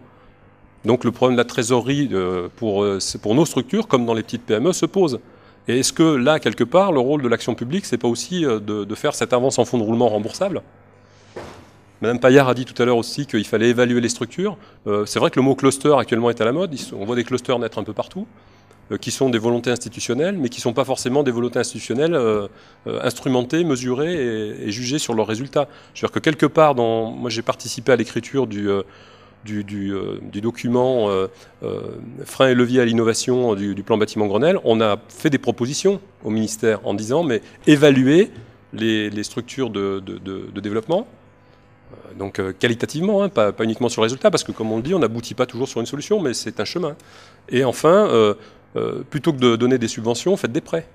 Donc le problème de la trésorerie pour nos structures, comme dans les petites PME, se pose. Et est-ce que là, quelque part, le rôle de l'action publique, c'est pas aussi de faire cette avance en fonds de roulement remboursable? Madame Paillard a dit tout à l'heure aussi qu'il fallait évaluer les structures. C'est vrai que le mot cluster actuellement est à la mode. On voit des clusters naître un peu partout, qui sont des volontés institutionnelles, mais qui ne sont pas forcément des volontés institutionnelles instrumentées, mesurées et jugées sur leurs résultats. Je veux dire que quelque part, moi j'ai participé à l'écriture du document freins et leviers à l'innovation du plan bâtiment Grenelle. On a fait des propositions au ministère en disant mais évaluer les structures de développement, donc qualitativement, hein, pas uniquement sur le résultat, parce que comme on le dit, on n'aboutit pas toujours sur une solution, mais c'est un chemin. Et enfin, plutôt que de donner des subventions, faites des prêts.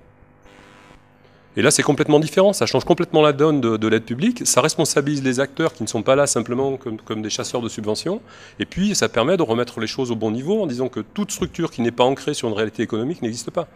Et là, c'est complètement différent. Ça change complètement la donne de l'aide publique. Ça responsabilise les acteurs qui ne sont pas là simplement comme des chasseurs de subventions. Et puis, ça permet de remettre les choses au bon niveau en disant que toute structure qui n'est pas ancrée sur une réalité économique n'existe pas.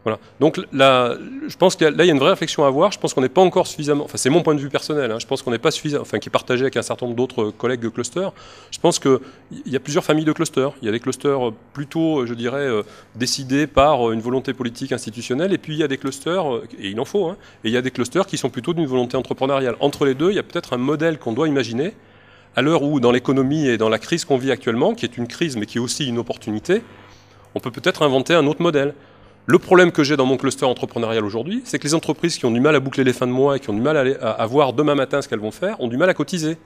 Voilà. Donc là, je pense qu'il y a une vraie réflexion à avoir. Je pense qu'on n'est pas encore suffisamment... Enfin, c'est mon point de vue personnel. Hein, je pense qu'on n'est pas suffisamment... Enfin, qui est partagé avec un certain nombre d'autres collègues de clusters. Je pense qu'il y a plusieurs familles de clusters. Il y a des clusters plutôt, je dirais, décidés par une volonté politique institutionnelle. Et puis, il y a des clusters, et il en faut, hein, et il y a des clusters qui sont plutôt d'une volonté entrepreneuriale. Entre les deux, il y a peut-être un modèle qu'on doit imaginer, à l'heure où, dans l'économie et dans la crise qu'on vit actuellement, qui est une crise, mais qui est aussi une opportunité, on peut peut-être inventer un autre modèle. Le problème que j'ai dans mon cluster entrepreneurial aujourd'hui, c'est que les entreprises qui ont du mal à boucler les fins de mois et qui ont du mal à voir demain matin ce qu'elles vont faire, ont du mal à cotiser.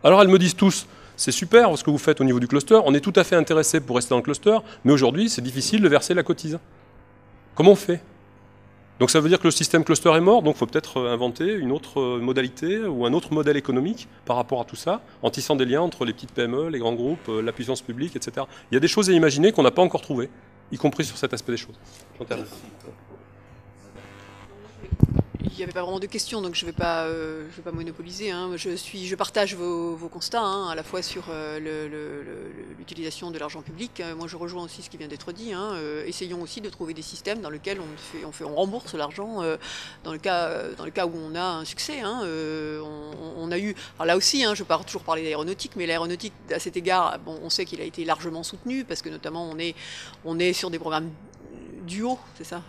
Alors elles me disent tous, c'est super ce que vous faites au niveau du cluster, on est tout à fait intéressé pour rester dans le cluster, mais aujourd'hui c'est difficile de verser la cotise. Comment on fait? Donc ça veut dire que le système cluster est mort, donc il faut peut-être inventer une autre modalité ou un autre modèle économique par rapport à tout ça, en tissant des liens entre les petites PME, les grands groupes, la puissance publique, etc. Il y a des choses à imaginer qu'on n'a pas encore trouvées, y compris sur cet aspect des choses. J'en termine. Il n'y avait pas vraiment de questions, donc je ne vais pas monopoliser. Hein. Je partage vos constats, hein, à la fois sur l'utilisation de l'argent public. Moi, je rejoins aussi ce qui vient d'être dit. Hein. Essayons aussi de trouver des systèmes dans lesquels on rembourse l'argent dans le cas où on a un succès. Hein. On a eu, alors là aussi, hein, je vais toujours parler d'aéronautique, mais l'aéronautique, à cet égard, bon, on sait qu'il a été largement soutenu parce que notamment on est sur des programmes duo, c'est ça,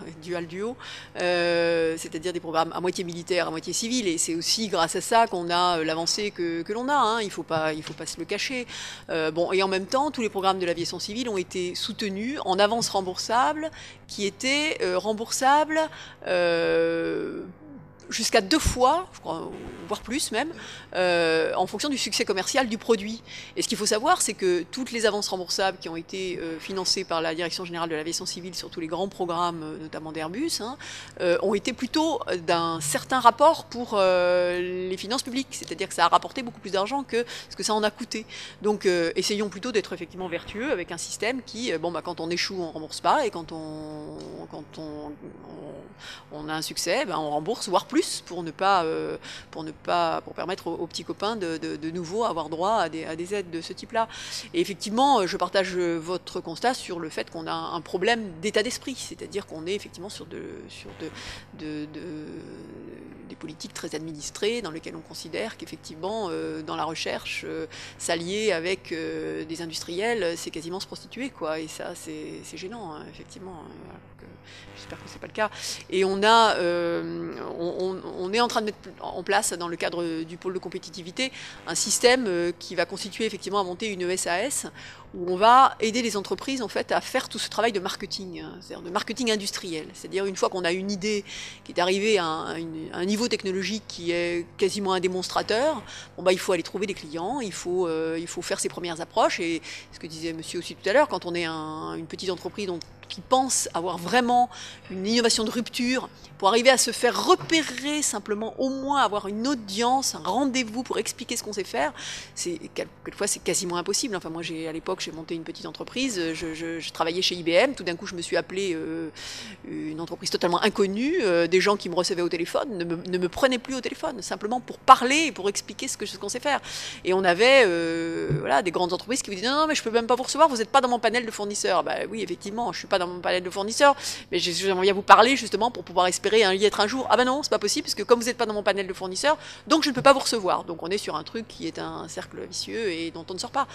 duo, c'est-à-dire des programmes à moitié militaires, à moitié civils, et c'est aussi grâce à ça qu'on a l'avancée que l'on a, hein, il faut pas se le cacher. Bon, et en même temps, tous les programmes de l'aviation civile ont été soutenus en avance remboursable, qui était remboursable jusqu'à 2 fois, je crois, voire plus même, en fonction du succès commercial du produit. Et ce qu'il faut savoir, c'est que toutes les avances remboursables qui ont été financées par la Direction Générale de l'Aviation Civile sur tous les grands programmes, notamment d'Airbus, hein, ont été plutôt d'un certain rapport pour les finances publiques. C'est-à-dire que ça a rapporté beaucoup plus d'argent que ce que ça en a coûté. Donc essayons plutôt d'être effectivement vertueux avec un système qui, quand on échoue, on ne rembourse pas, et quand on a un succès, on rembourse, voire plus. plus pour permettre aux petits copains de nouveau avoir droit à des aides de ce type-là. Et effectivement, je partage votre constat sur le fait qu'on a un problème d'état d'esprit, c'est-à-dire qu'on est effectivement sur des politiques très administrées dans lesquelles on considère qu'effectivement, dans la recherche, s'allier avec des industriels, c'est quasiment se prostituer, quoi. Et ça, c'est gênant, hein, effectivement. J'espère que c'est pas le cas. Et on est en train de mettre en place, dans le cadre du pôle de compétitivité, un système qui va constituer effectivement à monter une ESAS, où on va aider les entreprises en fait à faire tout ce travail de marketing, hein, c'est-à-dire de marketing industriel. C'est-à-dire une fois qu'on a une idée qui est arrivée à un niveau technologique qui est quasiment un démonstrateur, bon, bah, il faut aller trouver des clients, il faut faire ses premières approches. Et ce que disait monsieur aussi tout à l'heure, quand on est une petite entreprise qui pense avoir vraiment une innovation de rupture, pour arriver à se faire repérer simplement, au moins avoir une audience, un rendez-vous pour expliquer ce qu'on sait faire, quelquefois c'est quasiment impossible. Enfin moi à l'époque j'ai monté une petite entreprise, je travaillais chez IBM, tout d'un coup je me suis appelé une entreprise totalement inconnue, des gens qui me recevaient au téléphone ne me prenaient plus au téléphone, simplement pour parler et pour expliquer ce qu'on sait faire. Et on avait des grandes entreprises qui vous disaient non mais je peux même pas vous recevoir, vous n'êtes pas dans mon panel de fournisseurs. Bah oui effectivement, je suis pas dans mon panel de fournisseurs, mais j'aimerais bien vous parler justement pour pouvoir espérer y être un jour. Ah ben non, c'est pas possible, parce que comme vous n'êtes pas dans mon panel de fournisseurs, donc je ne peux pas vous recevoir. Donc on est sur un truc qui est un cercle vicieux et dont on ne sort pas.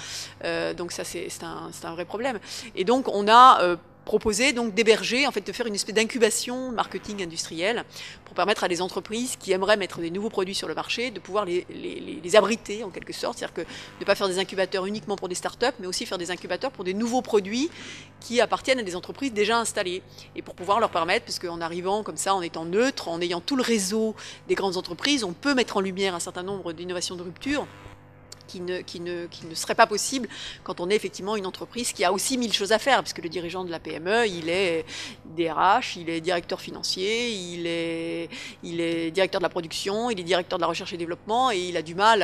Donc ça c'est un vrai problème. Et donc on a proposé donc d'héberger, en fait de faire une espèce d'incubation marketing industriel pour permettre à des entreprises qui aimeraient mettre des nouveaux produits sur le marché de pouvoir les abriter en quelque sorte, c'est-à-dire que ne pas faire des incubateurs uniquement pour des startups, mais aussi faire des incubateurs pour des nouveaux produits qui appartiennent à des entreprises déjà installées, et pour pouvoir leur permettre, parce qu'en arrivant comme ça, en étant neutre, en ayant tout le réseau des grandes entreprises, on peut mettre en lumière un certain nombre d'innovations de rupture qui ne serait pas possible quand on est effectivement une entreprise qui a aussi 1000 choses à faire, puisque le dirigeant de la PME, il est DRH, il est directeur financier, il est directeur de la production, il est directeur de la recherche et développement, et il a du mal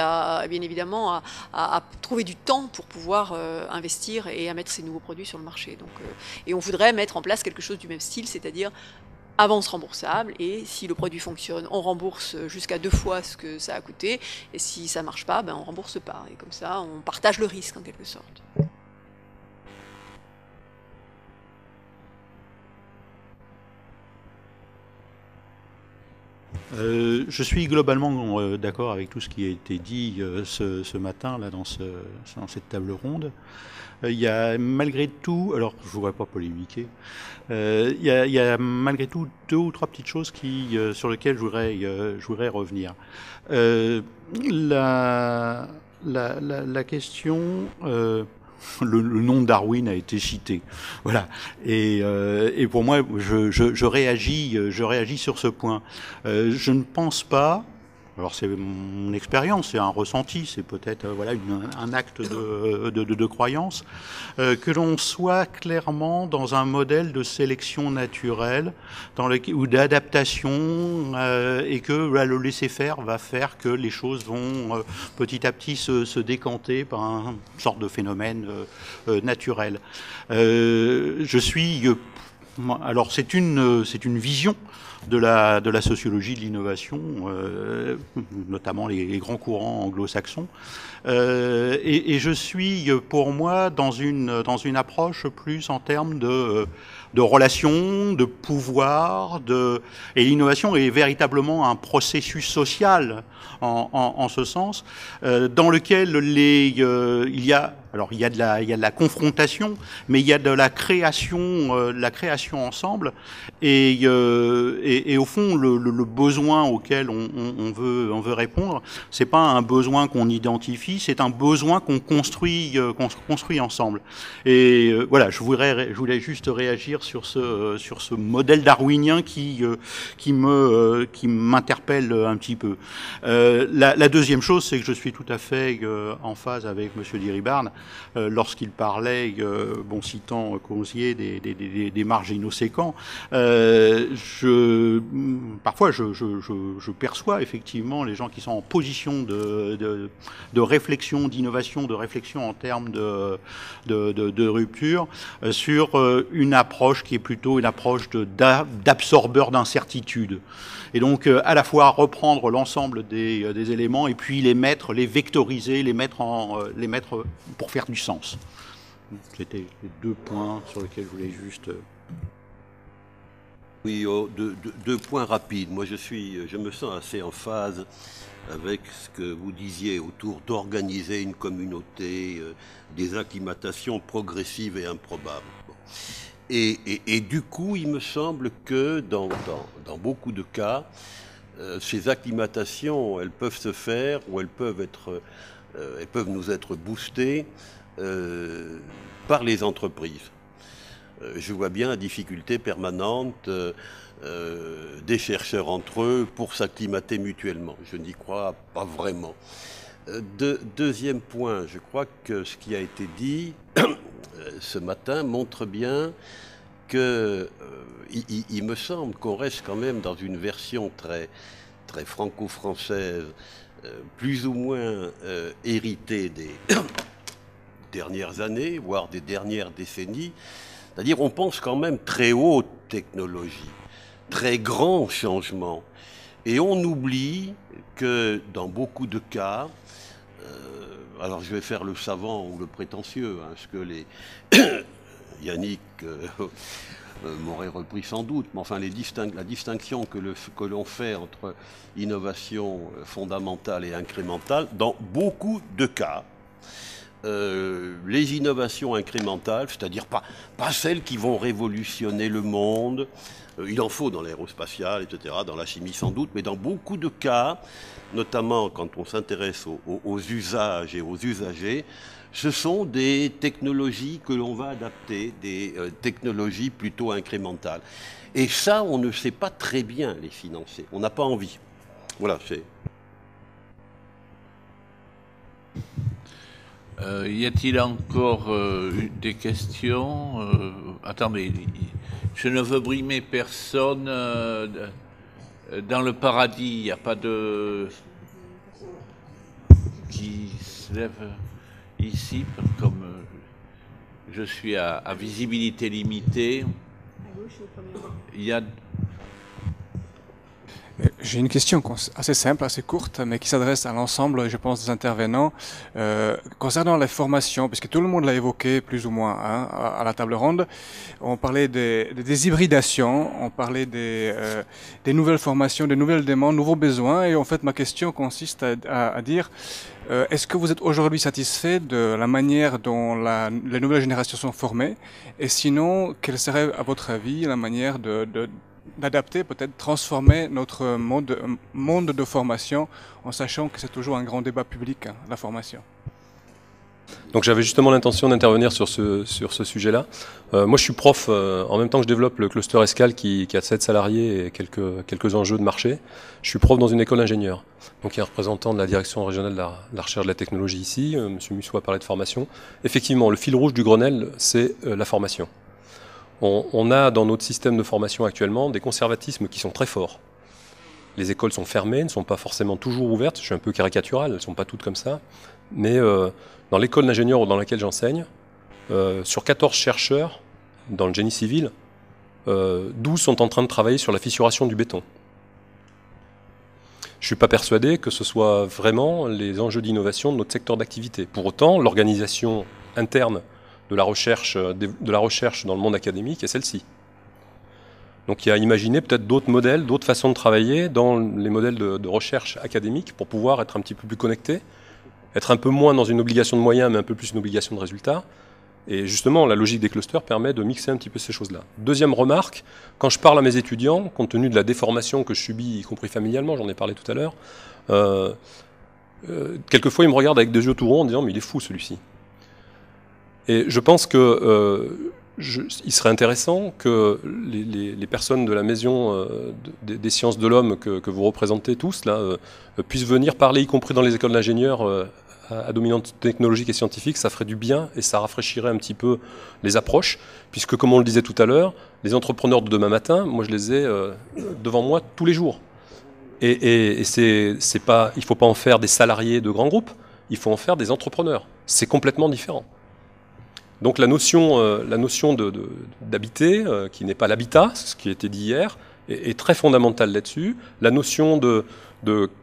bien évidemment à trouver du temps pour pouvoir investir et à mettre ses nouveaux produits sur le marché. Donc, et on voudrait mettre en place quelque chose du même style, c'est-à-dire avance remboursable, et si le produit fonctionne, on rembourse jusqu'à 2 fois ce que ça a coûté, et si ça ne marche pas, ben on ne rembourse pas. Et comme ça, on partage le risque en quelque sorte. Je suis globalement d'accord avec tout ce qui a été dit ce matin là, dans cette table ronde. Il y a malgré tout, alors je ne voudrais pas polémiquer, il y a malgré tout 2 ou 3 petites choses sur lesquelles je voudrais revenir. La question... Le nom de Darwin a été cité, voilà. Et pour moi, je réagis sur ce point. Je ne pense pas. Alors c'est mon expérience, c'est un ressenti, c'est peut-être un acte de croyance, que l'on soit clairement dans un modèle de sélection naturelle ou d'adaptation, et que le laisser-faire va faire que les choses vont petit à petit se décanter par une sorte de phénomène naturel. Alors c'est une vision de la sociologie de l'innovation, notamment les grands courants anglo-saxons, et je suis pour moi dans une approche plus en termes de relations, de pouvoir, et l'innovation est véritablement un processus social en ce sens, dans lequel il y a de la confrontation, mais il y a de la création ensemble, et au fond le besoin auquel on veut répondre, c'est pas un besoin qu'on identifie, c'est un besoin qu'on construit ensemble. Et voilà, je voulais juste réagir sur ce modèle darwinien qui m'interpelle un petit peu. La deuxième chose, c'est que je suis tout à fait en phase avec Monsieur Diribarne lorsqu'il parlait, citant Cozier, des marginaux séquents. Parfois, je perçois effectivement les gens qui sont en position de réflexion, d'innovation, de réflexion en termes de rupture, sur une approche approche qui est plutôt une approche d'absorbeur d'incertitude. Et donc, à la fois reprendre l'ensemble des éléments et puis les vectoriser, les mettre pour faire du sens. C'était les 2 points sur lesquels je voulais juste... Oui, deux points rapides. Moi, je me sens assez en phase avec ce que vous disiez autour d'organiser une communauté, des acclimatations progressives et improbables. Bon. Et du coup, il me semble que dans beaucoup de cas, ces acclimatations, elles peuvent se faire ou elles peuvent nous être boostées par les entreprises. Je vois bien la difficulté permanente des chercheurs entre eux pour s'acclimater mutuellement. Je n'y crois pas vraiment. Deuxième point, je crois que ce qui a été dit ce matin montre bien que il me semble qu'on reste quand même dans une version très, très franco-française, plus ou moins héritée des dernières années, voire des dernières décennies. C'est-à-dire on pense quand même très haute technologie, très grand changement. Et on oublie que dans beaucoup de cas, alors je vais faire le savant ou le prétentieux, hein, ce que les Yannick m'aurait repris sans doute, mais enfin la distinction que l'on fait entre innovation fondamentale et incrémentale, dans beaucoup de cas, les innovations incrémentales, c'est-à-dire pas celles qui vont révolutionner le monde, il en faut dans l'aérospatiale, etc., dans la chimie sans doute, mais dans beaucoup de cas, notamment quand on s'intéresse aux usages et aux usagers, ce sont des technologies que l'on va adapter, des technologies plutôt incrémentales. Et ça, on ne sait pas très bien les financer, on n'a pas envie. Voilà, c'est... Y a-t-il encore des questions attendez, je ne veux brimer personne. Dans le paradis, il n'y a pas de... qui se lève ici, comme je suis à visibilité limitée. Il y a... J'ai une question assez simple, assez courte, mais qui s'adresse à l'ensemble, je pense, des intervenants. Concernant les formations, puisque tout le monde l'a évoqué plus ou moins hein, à la table ronde, on parlait des hybridations, on parlait des nouvelles formations, des nouvelles demandes, nouveaux besoins. Et en fait, ma question consiste à dire, est-ce que vous êtes aujourd'hui satisfait de la manière dont les nouvelles générations sont formées? Et sinon, quelle serait, à votre avis, la manière d'adapter, peut-être transformer notre monde de formation, en sachant que c'est toujours un grand débat public, hein, la formation. Donc j'avais justement l'intention d'intervenir sur ce sujet-là. Moi je suis prof, en même temps que je développe le cluster ESCAL qui a 7 salariés et quelques enjeux de marché. Je suis prof dans une école d'ingénieurs. Donc il y a un représentant de la direction régionale de la recherche de la technologie ici, M. Musso a parlé de formation. Effectivement, le fil rouge du Grenelle, c'est la formation. On a dans notre système de formation actuellement des conservatismes qui sont très forts. Les écoles sont fermées, ne sont pas forcément toujours ouvertes, je suis un peu caricatural, elles ne sont pas toutes comme ça, mais dans l'école d'ingénieurs dans laquelle j'enseigne, sur 14 chercheurs dans le génie civil, 12 sont en train de travailler sur la fissuration du béton. Je ne suis pas persuadé que ce soit vraiment les enjeux d'innovation de notre secteur d'activité. Pour autant, l'organisation interne de la recherche dans le monde académique est celle-ci. Donc il y a à imaginer peut-être d'autres modèles, d'autres façons de travailler dans les modèles de recherche académique pour pouvoir être un petit peu plus connectés, être un peu moins dans une obligation de moyens, mais un peu plus une obligation de résultats. Et justement, la logique des clusters permet de mixer un petit peu ces choses-là. Deuxième remarque, quand je parle à mes étudiants, compte tenu de la déformation que je subis, y compris familialement, j'en ai parlé tout à l'heure, quelquefois ils me regardent avec des yeux tout ronds en disant « mais il est fou celui-ci ». Et je pense que il serait intéressant que les personnes de la maison des sciences de l'homme que vous représentez tous là puissent venir parler, y compris dans les écoles d'ingénieurs à dominante technologique et scientifique. Ça ferait du bien et ça rafraîchirait un petit peu les approches, puisque comme on le disait tout à l'heure, les entrepreneurs de demain matin, moi je les ai devant moi tous les jours. Et c'est pas, il ne faut pas en faire des salariés de grands groupes, il faut en faire des entrepreneurs. C'est complètement différent. Donc la notion d'habiter, qui n'est pas l'habitat, ce qui a été dit hier, est très fondamentale là-dessus. La notion de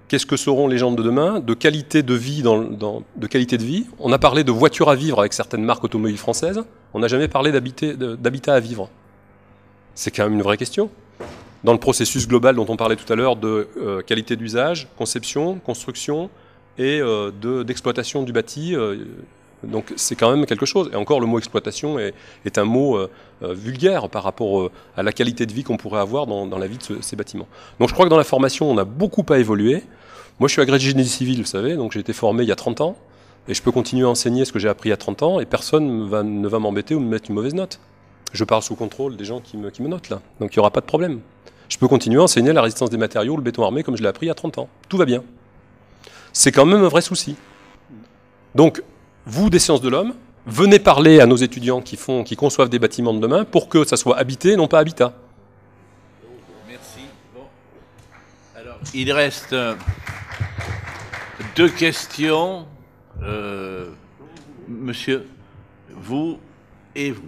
qu'est-ce que seront les gens de demain, de qualité de vie, de qualité de vie. On a parlé de voitures à vivre avec certaines marques automobiles françaises. On n'a jamais parlé d'habitat à vivre. C'est quand même une vraie question. Dans le processus global dont on parlait tout à l'heure de qualité d'usage, conception, construction et d'exploitation du bâti, donc c'est quand même quelque chose. Et encore, le mot exploitation est un mot vulgaire par rapport à la qualité de vie qu'on pourrait avoir dans la vie de ces bâtiments. Donc je crois que dans la formation, on a beaucoup à évoluer. Moi, je suis agrégé de génie civil, vous savez, donc j'ai été formé il y a 30 ans, et je peux continuer à enseigner ce que j'ai appris il y a 30 ans, et personne ne va m'embêter ou me mettre une mauvaise note. Je parle sous contrôle des gens qui me notent là, donc il n'y aura pas de problème. Je peux continuer à enseigner la résistance des matériaux, le béton armé, comme je l'ai appris il y a 30 ans. Tout va bien. C'est quand même un vrai souci. Donc, vous, des sciences de l'homme, venez parler à nos étudiants qui conçoivent des bâtiments de demain pour que ça soit habité, non pas habitat. Merci. Bon. Alors, il reste 2 questions. Monsieur, vous et vous.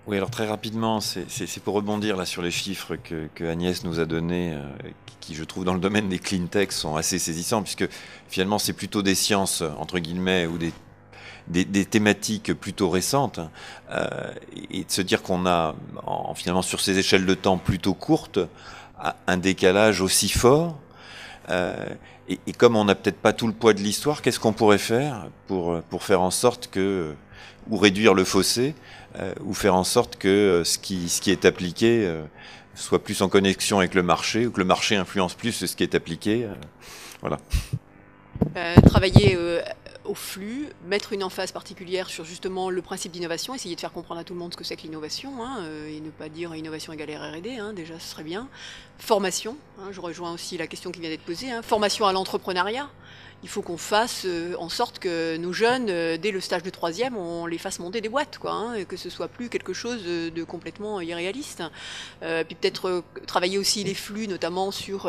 Oui, alors très rapidement, c'est pour rebondir là sur les chiffres que Agnès nous a donnés, qui je trouve dans le domaine des clean tech sont assez saisissants, puisque finalement c'est plutôt des sciences, entre guillemets, ou des thématiques plutôt récentes, et de se dire qu'on a, finalement sur ces échelles de temps plutôt courtes, un décalage aussi fort, et comme on n'a peut-être pas tout le poids de l'histoire, qu'est-ce qu'on pourrait faire pour faire en sorte que, ou réduire le fossé, ou faire en sorte que ce qui est appliqué soit plus en connexion avec le marché, ou que le marché influence plus ce qui est appliqué. Voilà. Travailler au flux, mettre une emphase particulière sur justement le principe d'innovation, essayer de faire comprendre à tout le monde ce que c'est que l'innovation, et ne pas dire innovation égale R&D, déjà ce serait bien. Formation, je rejoins aussi la question qui vient d'être posée, formation à l'entrepreneuriat. Il faut qu'on fasse en sorte que nos jeunes, dès le stage de 3e, on les fasse monter des boîtes, et que ce soit plus quelque chose de complètement irréaliste. Puis peut-être travailler aussi les flux, notamment sur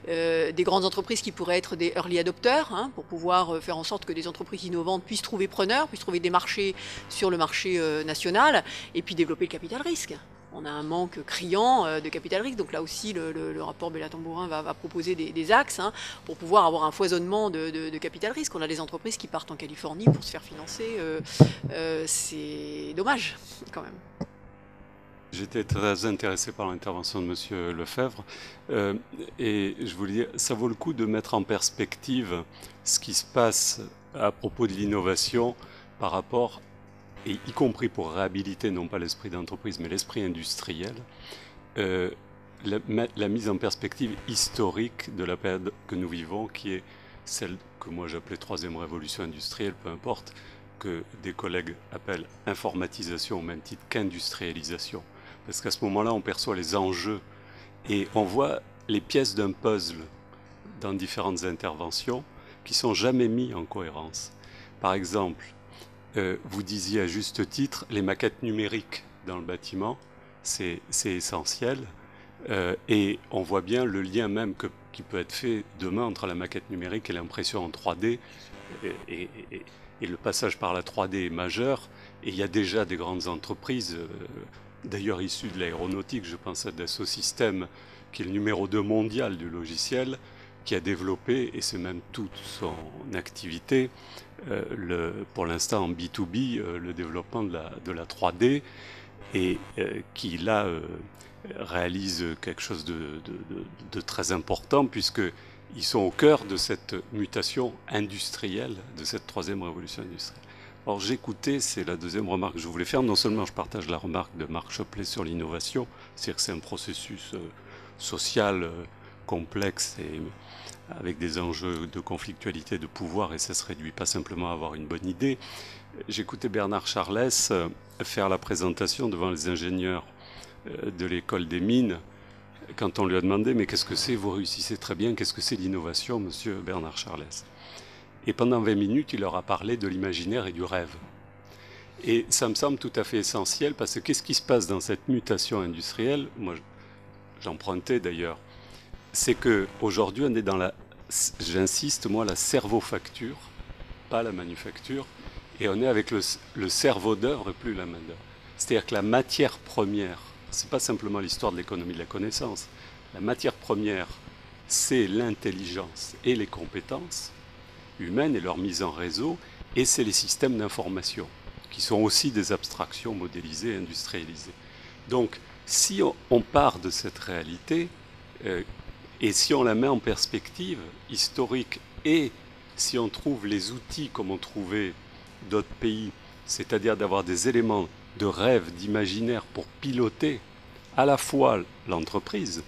des grandes entreprises qui pourraient être des early adopters, pour pouvoir faire en sorte que des entreprises innovantes puissent trouver preneurs, puissent trouver des marchés sur le marché national, et puis développer le capital risque. On a un manque criant de capital risque, donc là aussi le rapport Bella-Tambourin va proposer des axes pour pouvoir avoir un foisonnement de capital risque. On a des entreprises qui partent en Californie pour se faire financer, c'est dommage quand même. J'étais très intéressé par l'intervention de M. Lefebvre, et je voulais dire, ça vaut le coup de mettre en perspective ce qui se passe à propos de l'innovation par rapport, et y compris pour réhabiliter non pas l'esprit d'entreprise mais l'esprit industriel, la mise en perspective historique de la période que nous vivons, qui est celle que moi j'appelais 3e révolution industrielle, peu importe, que des collègues appellent informatisation au même titre qu'industrialisation. Parce qu'à ce moment-là, on perçoit les enjeux et on voit les pièces d'un puzzle dans différentes interventions qui sont jamais mis en cohérence. Par exemple, vous disiez à juste titre, les maquettes numériques dans le bâtiment, c'est essentiel. Et on voit bien le lien même qui peut être fait demain entre la maquette numérique et l'impression en 3D. Et le passage par la 3D est majeur. Et il y a déjà des grandes entreprises, d'ailleurs issues de l'aéronautique, je pense à Dassault Systèmes, qui est le numéro 2 mondial du logiciel, qui a développé, et c'est même toute son activité, pour l'instant en B2B, le développement de la 3D, et qui là réalise quelque chose de très important, puisqu'ils sont au cœur de cette mutation industrielle, de cette 3e révolution industrielle. Alors j'écoutais, c'est la 2e remarque que je voulais faire, non seulement je partage la remarque de Marc Choplet sur l'innovation, c'est-à-dire que c'est un processus social complexe et avec des enjeux de conflictualité de pouvoir, et ça ne se réduit pas simplement à avoir une bonne idée. J'écoutais Bernard Charles faire la présentation devant les ingénieurs de l'école des mines, quand on lui a demandé « Mais qu'est-ce que c'est? Vous réussissez très bien, qu'est-ce que c'est l'innovation, monsieur Bernard Charles ?» Et pendant 20 minutes, il leur a parlé de l'imaginaire et du rêve. Et ça me semble tout à fait essentiel, parce que qu'est-ce qui se passe dans cette mutation industrielle? Moi, j'empruntais d'ailleurs. C'est qu'aujourd'hui, on est dans la, j'insiste moi, la servofacture, pas la manufacture, et on est avec le cerveau d'œuvre et plus la main d'œuvre. C'est-à-dire que la matière première, c'est pas simplement l'histoire de l'économie de la connaissance. La matière première, c'est l'intelligence et les compétences humaines et leur mise en réseau, et c'est les systèmes d'information, qui sont aussi des abstractions modélisées, industrialisées. Donc, si on part de cette réalité, et si on la met en perspective historique, et si on trouve les outils comme ont trouvé d'autres pays, c'est-à-dire d'avoir des éléments de rêve, d'imaginaire pour piloter à la fois l'entreprise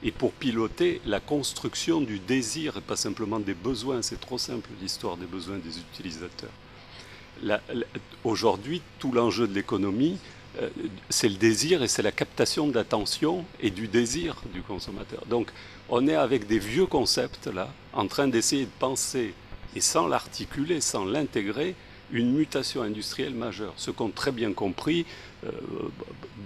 et pour piloter la construction du désir et pas simplement des besoins. C'est trop simple l'histoire des besoins des utilisateurs. Aujourd'hui, tout l'enjeu de l'économie, c'est le désir et c'est la captation de l'attention et du désir du consommateur. Donc on est avec des vieux concepts là, en train d'essayer de penser, et sans l'articuler, sans l'intégrer, une mutation industrielle majeure. Ce qu'ont très bien compris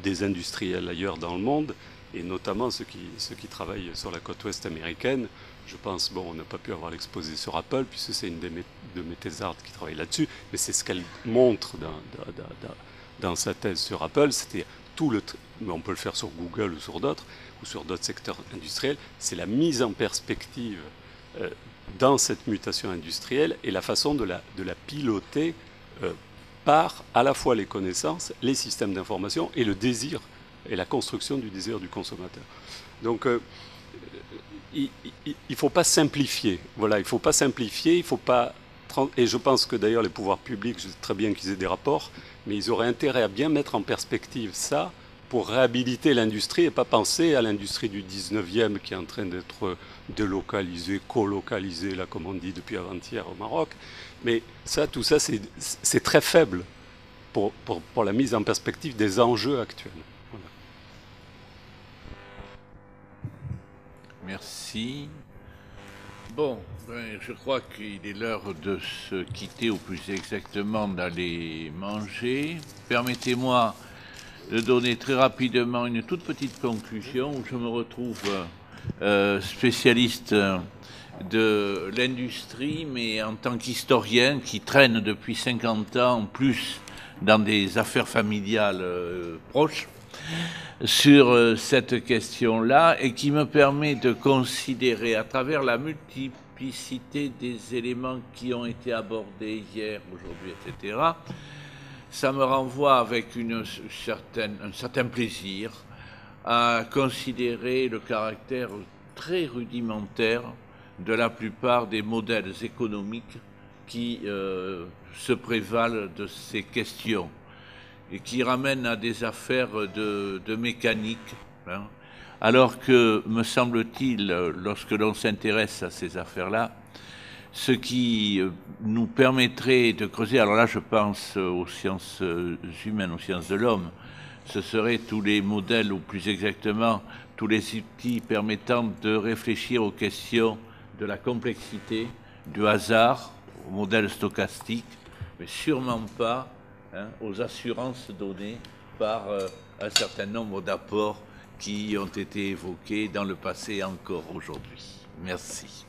des industriels ailleurs dans le monde, et notamment ceux qui travaillent sur la côte ouest américaine. Je pense, bon, on n'a pas pu avoir l'exposé sur Apple, puisque c'est une de mes thésardes qui travaille là-dessus, mais c'est ce qu'elle montre dans sa thèse sur Apple, c'était mais on peut le faire sur Google ou sur d'autres secteurs industriels, c'est la mise en perspective dans cette mutation industrielle et la façon de la piloter par à la fois les connaissances, les systèmes d'information et le désir et la construction du désir du consommateur. Donc il ne faut pas simplifier. Voilà, il ne faut pas simplifier, il faut pas. Et je pense que d'ailleurs les pouvoirs publics, je sais très bien qu'ils aient des rapports, mais ils auraient intérêt à bien mettre en perspective ça pour réhabiliter l'industrie et pas penser à l'industrie du 19e qui est en train d'être délocalisée, colocalisée, là, comme on dit depuis avant-hier au Maroc. Mais ça, tout ça, c'est très faible pour la mise en perspective des enjeux actuels. Voilà. Merci. Bon, je crois qu'il est l'heure de se quitter, ou plus exactement d'aller manger. Permettez-moi de donner très rapidement une toute petite conclusion où je me retrouve spécialiste de l'industrie, mais en tant qu'historien qui traîne depuis 50 ans plus dans des affaires familiales proches sur cette question-là, et qui me permet de considérer à travers la multiplicité des éléments qui ont été abordés hier, aujourd'hui, etc., ça me renvoie avec un certain plaisir à considérer le caractère très rudimentaire de la plupart des modèles économiques qui se prévalent de ces questions et qui ramènent à des affaires de mécanique, hein, alors que, me semble-t-il, lorsque l'on s'intéresse à ces affaires-là, ce qui nous permettrait de creuser, alors là je pense aux sciences humaines, aux sciences de l'homme, ce seraient tous les modèles, ou plus exactement tous les outils permettant de réfléchir aux questions de la complexité, du hasard, au modèle stochastique, mais sûrement pas aux assurances données par un certain nombre d'apports qui ont été évoqués dans le passé et encore aujourd'hui. Merci.